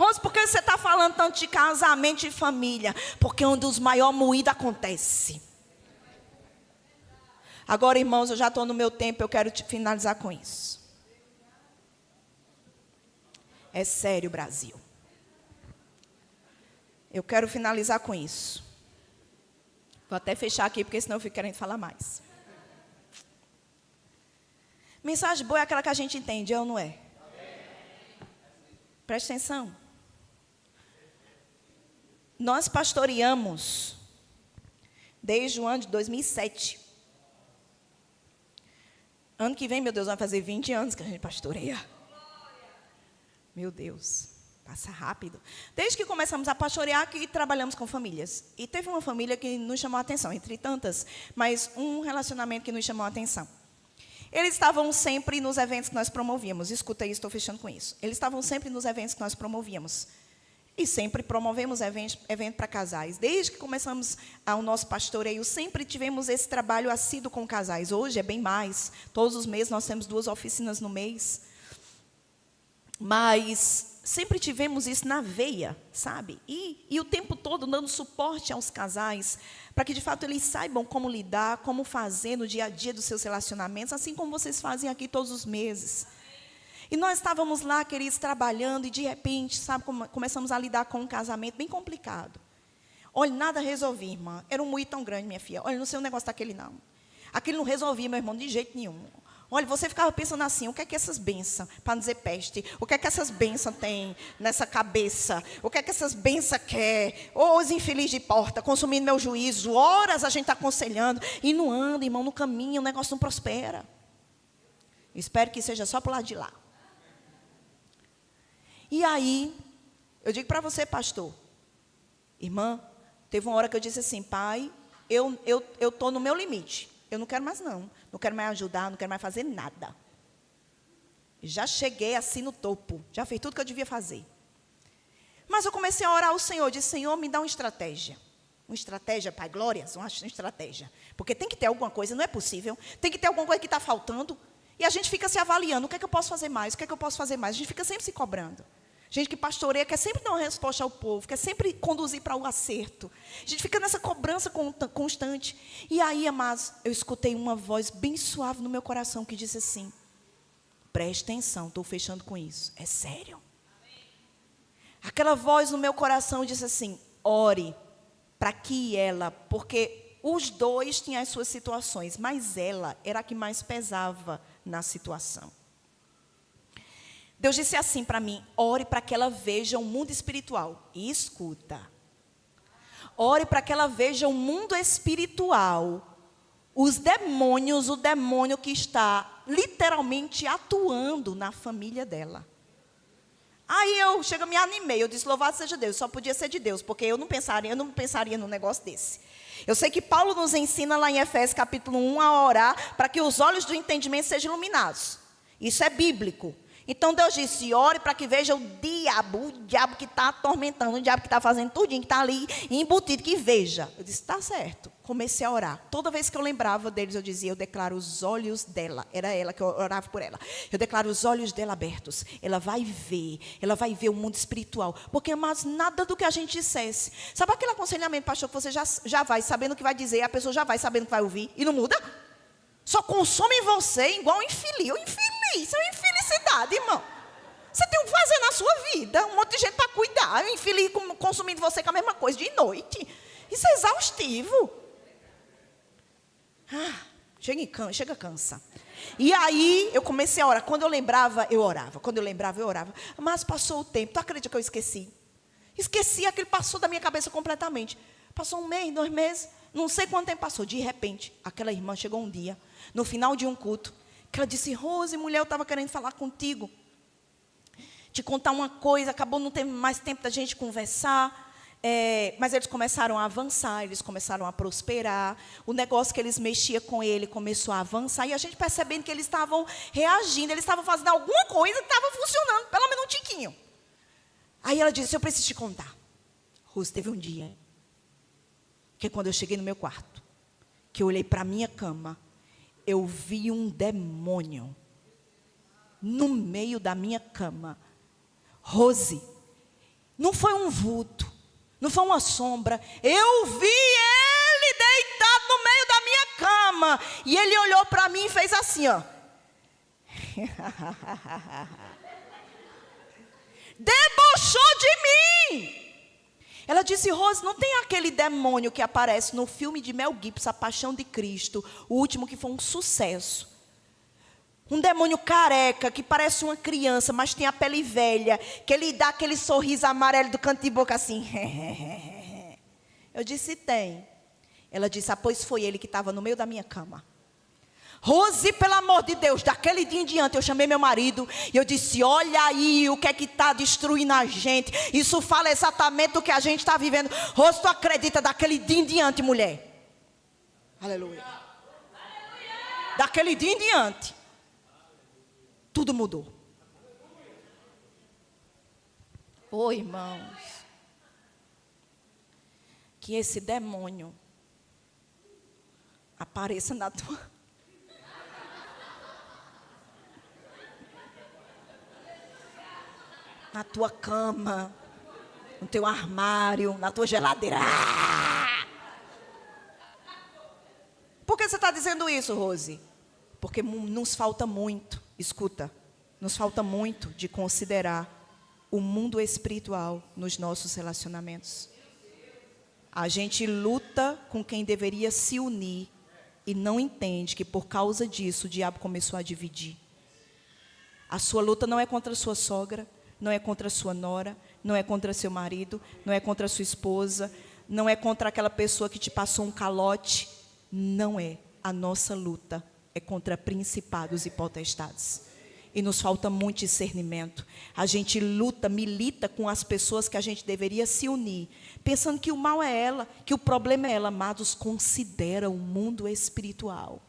Rose, por que você está falando tanto de casamento e família? Porque é onde os maiores moídos acontecem. Agora, irmãos, eu já estou no meu tempo, eu quero finalizar com isso. É sério, Brasil. Eu quero finalizar com isso. Vou até fechar aqui, porque senão eu fico querendo falar mais. Mensagem boa é aquela que a gente entende, é ou não é? Presta atenção. Nós pastoreamos desde o ano de 2007. Ano que vem, meu Deus, vai fazer 20 anos que a gente pastoreia. Meu Deus, passa rápido. Desde que começamos a pastorear, que trabalhamos com famílias. E teve uma família que nos chamou a atenção, entre tantas, mas um relacionamento que nos chamou a atenção. Eles estavam sempre nos eventos que nós promovíamos. Escuta aí, estou fechando com isso. Eles estavam sempre nos eventos que nós promovíamos. E sempre promovemos evento para casais. Desde que começamos o nosso pastoreio, sempre tivemos esse trabalho assíduo com casais. Hoje é bem mais. Todos os meses nós temos 2 oficinas no mês. Mas sempre tivemos isso na veia, sabe? E o tempo todo dando suporte aos casais, para que de fato eles saibam como lidar, como fazer no dia a dia dos seus relacionamentos, assim como vocês fazem aqui todos os meses. E nós estávamos lá, queridos, trabalhando, e de repente, sabe, começamos a lidar com um casamento bem complicado. Olha, nada resolvi, irmã. Era um moído tão grande, minha filha. Olha, não sei o negócio daquele, não. Aquele não resolvia, meu irmão, de jeito nenhum. Olha, você ficava pensando assim, o que é que essas bênçãos, para não dizer peste, o que é que essas bênçãos têm nessa cabeça? O que é que essas bênçãos querem? Ô, os infelizes de porta, consumindo meu juízo. Horas a gente está aconselhando, e não anda, irmão, no caminho, o negócio não prospera. Espero que seja só para o lado de lá. E aí, eu digo para você, pastor, irmã, teve uma hora que eu disse assim, pai, eu estou no meu limite. Eu não quero mais não. Não quero mais ajudar, não quero mais fazer nada. Já cheguei assim no topo. Já fiz tudo que eu devia fazer. Mas eu comecei a orar ao Senhor. Disse, Senhor, me dá uma estratégia. Uma estratégia, Pai, glórias, uma estratégia. Porque tem que ter alguma coisa, não é possível. Tem que ter alguma coisa que está faltando. E a gente fica se avaliando. O que é que eu posso fazer mais? O que é que eu posso fazer mais? A gente fica sempre se cobrando. Gente que pastoreia quer sempre dar uma resposta ao povo, quer sempre conduzir para o acerto. A gente fica nessa cobrança constante. E aí, amados, eu escutei uma voz bem suave no meu coração que disse assim, preste atenção, estou fechando com isso, é sério. Aquela voz no meu coração disse assim, ore para que ela, porque os dois tinham as suas situações, mas ela era a que mais pesava na situação. Deus disse assim para mim, ore para que ela veja o mundo espiritual. E escuta. Ore para que ela veja o mundo espiritual. Os demônios, o demônio que está literalmente atuando na família dela. Aí eu me animei, eu disse, louvado seja Deus, só podia ser de Deus, porque eu não pensaria num negócio desse. Eu sei que Paulo nos ensina lá em Efésios capítulo 1 a orar para que os olhos do entendimento sejam iluminados. Isso é bíblico. Então Deus disse, ore para que veja o diabo que está atormentando, o diabo que está fazendo tudinho, que está ali embutido, que veja. Eu disse, está certo. Comecei a orar. Toda vez que eu lembrava deles, eu dizia, eu declaro os olhos dela. Era ela que eu orava por ela. Eu declaro os olhos dela abertos. Ela vai ver o mundo espiritual. Porque, mas nada do que a gente dissesse. Sabe aquele aconselhamento, pastor, que você já vai sabendo o que vai dizer, a pessoa já vai sabendo o que vai ouvir e não muda? Só consome em você igual um infeliz. Isso é uma infelicidade, irmão. Você tem o que fazer na sua vida. Um monte de gente para cuidar. Um infeliz consumindo você com a mesma coisa de noite. Isso é exaustivo. Chega, cansa. E aí, eu comecei a orar. Quando eu lembrava, eu orava. Mas passou o tempo. Tu acredita que eu esqueci? Esqueci, aquilo passou da minha cabeça completamente. Passou 1 mês, 2 meses. Não sei quanto tempo passou. De repente, aquela irmã chegou um dia, no final de um culto, que ela disse, Rose, mulher, eu estava querendo falar contigo. Te contar uma coisa, acabou não tendo mais tempo da gente conversar. Mas eles começaram a avançar, eles começaram a prosperar. O negócio que eles mexiam com ele começou a avançar. E a gente percebendo que eles estavam reagindo, eles estavam fazendo alguma coisa que estava funcionando, pelo menos um tiquinho. Aí ela disse, eu preciso te contar. Rose, teve um dia, que quando eu cheguei no meu quarto, que eu olhei para a minha cama, eu vi um demônio no meio da minha cama. Rose, não foi um vulto, não foi uma sombra. Eu vi ele deitado no meio da minha cama. E ele olhou para mim e fez assim, ó. Debochou de mim. Ela disse: Rose, não tem aquele demônio que aparece no filme de Mel Gibson, A Paixão de Cristo, o último, que foi um sucesso. Um demônio careca, que parece uma criança, mas tem a pele velha, que ele dá aquele sorriso amarelo do canto de boca assim. Eu disse: tem. Ela disse: pois foi ele que estava no meio da minha cama. Rose, pelo amor de Deus, daquele dia em diante eu chamei meu marido e eu disse: olha aí o que é que está destruindo a gente. Isso fala exatamente do que a gente está vivendo. Rose, tu acredita, daquele dia em diante, mulher? Aleluia. Daquele dia em diante, tudo mudou. Ô, irmãos, que esse demônio apareça na tua... na tua cama, no teu armário, na tua geladeira. Por que você está dizendo isso, Rose? Porque nos falta muito, escuta, nos falta muito de considerar o mundo espiritual nos nossos relacionamentos. A gente luta com quem deveria se unir e não entende que por causa disso o diabo começou a dividir. A sua luta não é contra a sua sogra, não é contra a sua nora, não é contra seu marido, não é contra a sua esposa, não é contra aquela pessoa que te passou um calote. Não é. A nossa luta é contra principados e potestades. E nos falta muito discernimento. A gente luta, milita com as pessoas que a gente deveria se unir, pensando que o mal é ela, que o problema é ela. Amados, considera o mundo espiritual.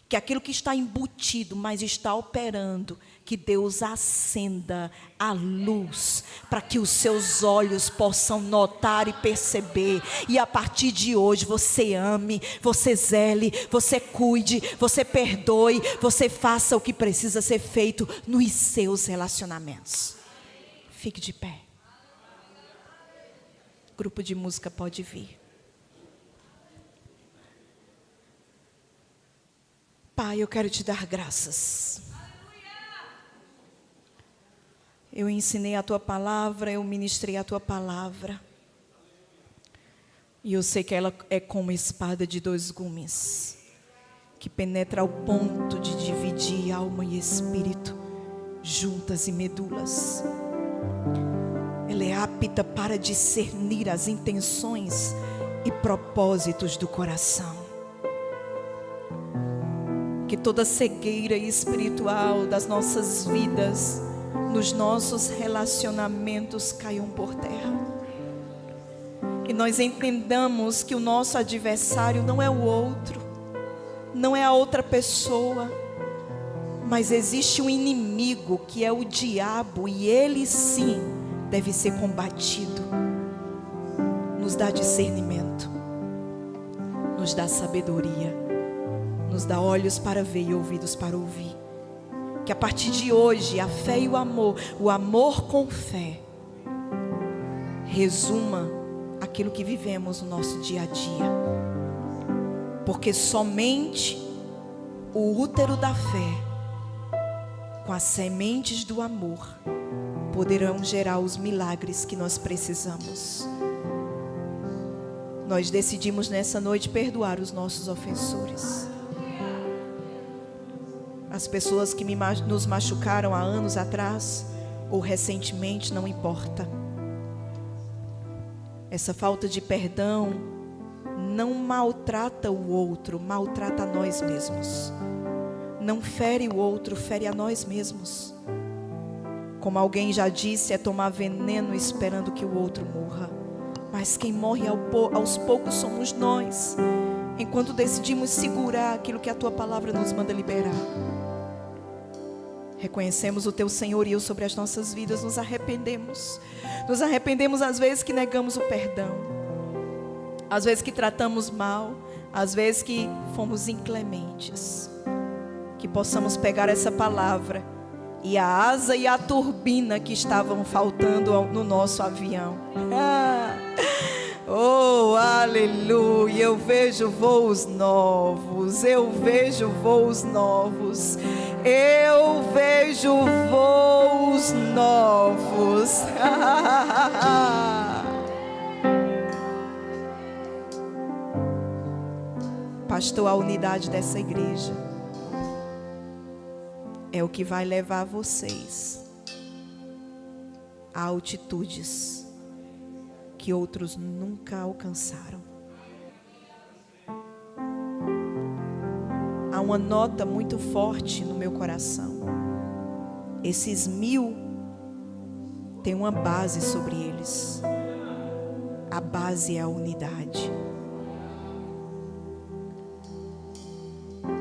Que aquilo que está embutido, mas está operando, que Deus acenda a luz, para que os seus olhos possam notar e perceber. E a partir de hoje você ame, você zele, você cuide, você perdoe, você faça o que precisa ser feito nos seus relacionamentos. Fique de pé. O grupo de música pode vir. Pai, eu quero te dar graças. Eu ensinei a tua palavra, eu ministrei a tua palavra. E eu sei que ela é como espada de dois gumes, que penetra ao ponto de dividir alma e espírito, juntas e medulas. Ela é apta para discernir as intenções e propósitos do coração. Que toda cegueira espiritual das nossas vidas, nos nossos relacionamentos, caiam por terra. Que nós entendamos que o nosso adversário não é o outro, não é a outra pessoa, mas existe um inimigo que é o diabo, e ele sim deve ser combatido. Nos dá discernimento, nos dá sabedoria, nos dá olhos para ver e ouvidos para ouvir. Que a partir de hoje a fé e o amor com fé, resuma aquilo que vivemos no nosso dia a dia. Porque somente o útero da fé, com as sementes do amor, poderão gerar os milagres que nós precisamos. Nós decidimos nessa noite perdoar os nossos ofensores. As pessoas que nos machucaram há anos atrás, ou recentemente, não importa. Essa falta de perdão não maltrata o outro, maltrata a nós mesmos. Não fere o outro, fere a nós mesmos. Como alguém já disse, é tomar veneno esperando que o outro morra. Mas quem morre aos poucos somos nós, enquanto decidimos segurar aquilo que a tua palavra nos manda liberar. Reconhecemos o teu senhorio sobre as nossas vidas, nos arrependemos. Nos arrependemos às vezes que negamos o perdão, às vezes que tratamos mal, às vezes que fomos inclementes. Que possamos pegar essa palavra e a asa e a turbina que estavam faltando no nosso avião. Oh, aleluia, eu vejo voos novos, eu vejo voos novos, eu vejo voos novos. Pastor, a unidade dessa igreja é o que vai levar vocês a altitudes que outros nunca alcançaram. Há uma nota muito forte no meu coração. Esses 1000 têm uma base sobre eles. A base é a unidade.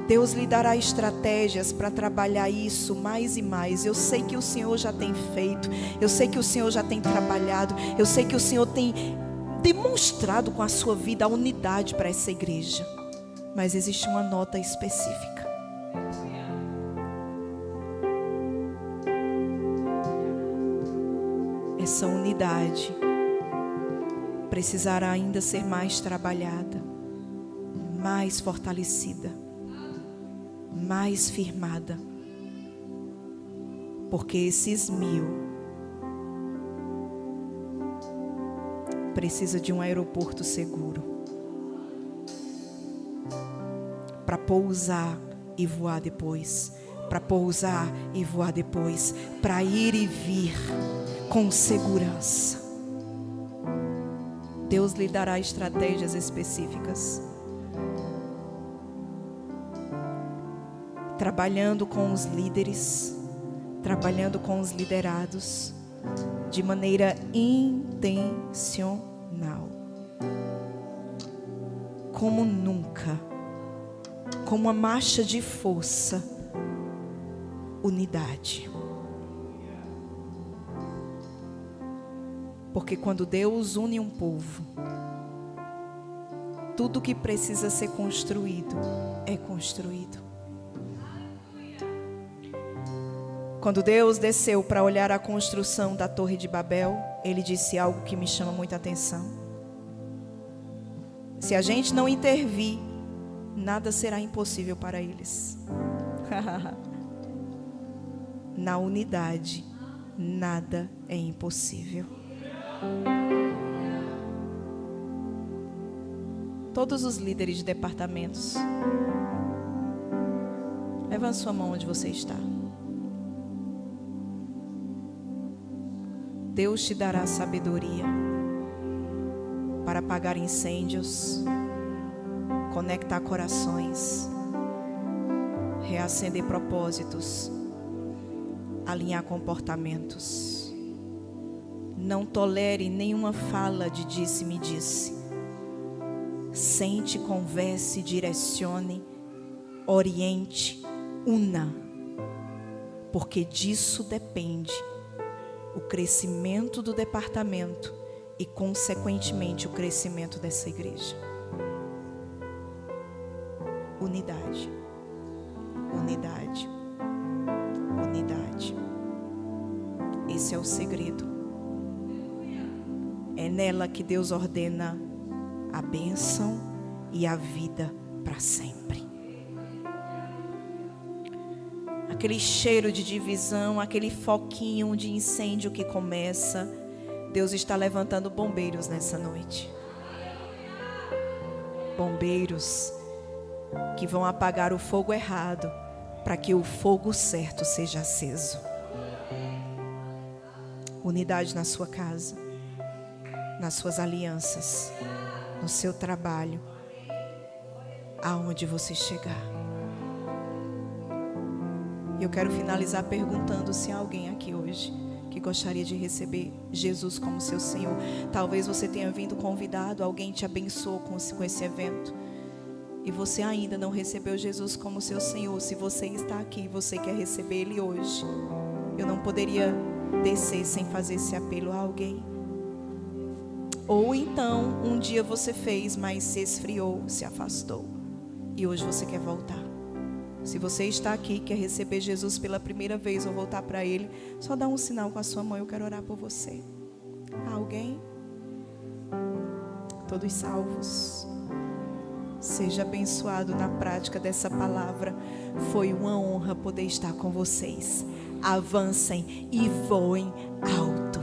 Deus lhe dará estratégias para trabalhar isso mais e mais. Eu sei que o Senhor já tem feito, eu sei que o Senhor já tem trabalhado, eu sei que o Senhor tem demonstrado com a sua vida a unidade para essa igreja. Mas existe uma nota específica. Essa unidade precisará ainda ser mais trabalhada, mais fortalecida, mais firmada, porque esses 1000 precisa de um aeroporto seguro para pousar e voar depois, para pousar e voar depois, para ir e vir com segurança. Deus lhe dará estratégias específicas, trabalhando com os líderes, trabalhando com os liderados, de maneira intencional, como nunca, com uma marcha de força, unidade. Porque quando Deus une um povo, tudo que precisa ser construído é construído. Quando Deus desceu para olhar a construção da Torre de Babel, Ele disse algo que me chama muita atenção. Se a gente não intervir, nada será impossível para eles. Na unidade, nada é impossível. Todos os líderes de departamentos, levante sua mão onde você está. Deus te dará sabedoria para apagar incêndios, conectar corações, reacender propósitos, alinhar comportamentos. Não tolere nenhuma fala de disse-me-disse. Sente, converse, direcione, oriente, una, porque disso depende o crescimento do departamento e, consequentemente, o crescimento dessa igreja. Unidade, unidade, unidade. Esse é o segredo. É nela que Deus ordena a bênção e a vida para sempre. Aquele cheiro de divisão, aquele foquinho de incêndio que começa, Deus está levantando bombeiros nessa noite. Bombeiros que vão apagar o fogo errado para que o fogo certo seja aceso. Unidade na sua casa, nas suas alianças, no seu trabalho, aonde você chegar. Eu quero finalizar perguntando se há alguém aqui hoje que gostaria de receber Jesus como seu Senhor. Talvez você tenha vindo convidado, alguém te abençoou com esse evento e você ainda não recebeu Jesus como seu Senhor. Se você está aqui, você quer receber Ele hoje, eu não poderia descer sem fazer esse apelo a alguém. Ou então, um dia você fez, mas se esfriou, se afastou, e hoje você quer voltar. Se você está aqui, quer receber Jesus pela primeira vez ou voltar para Ele, só dá um sinal com a sua mão, eu quero orar por você. Há alguém? todos salvos. Seja abençoado na prática dessa palavra. Foi uma honra poder estar com vocês. Avancem e voem alto.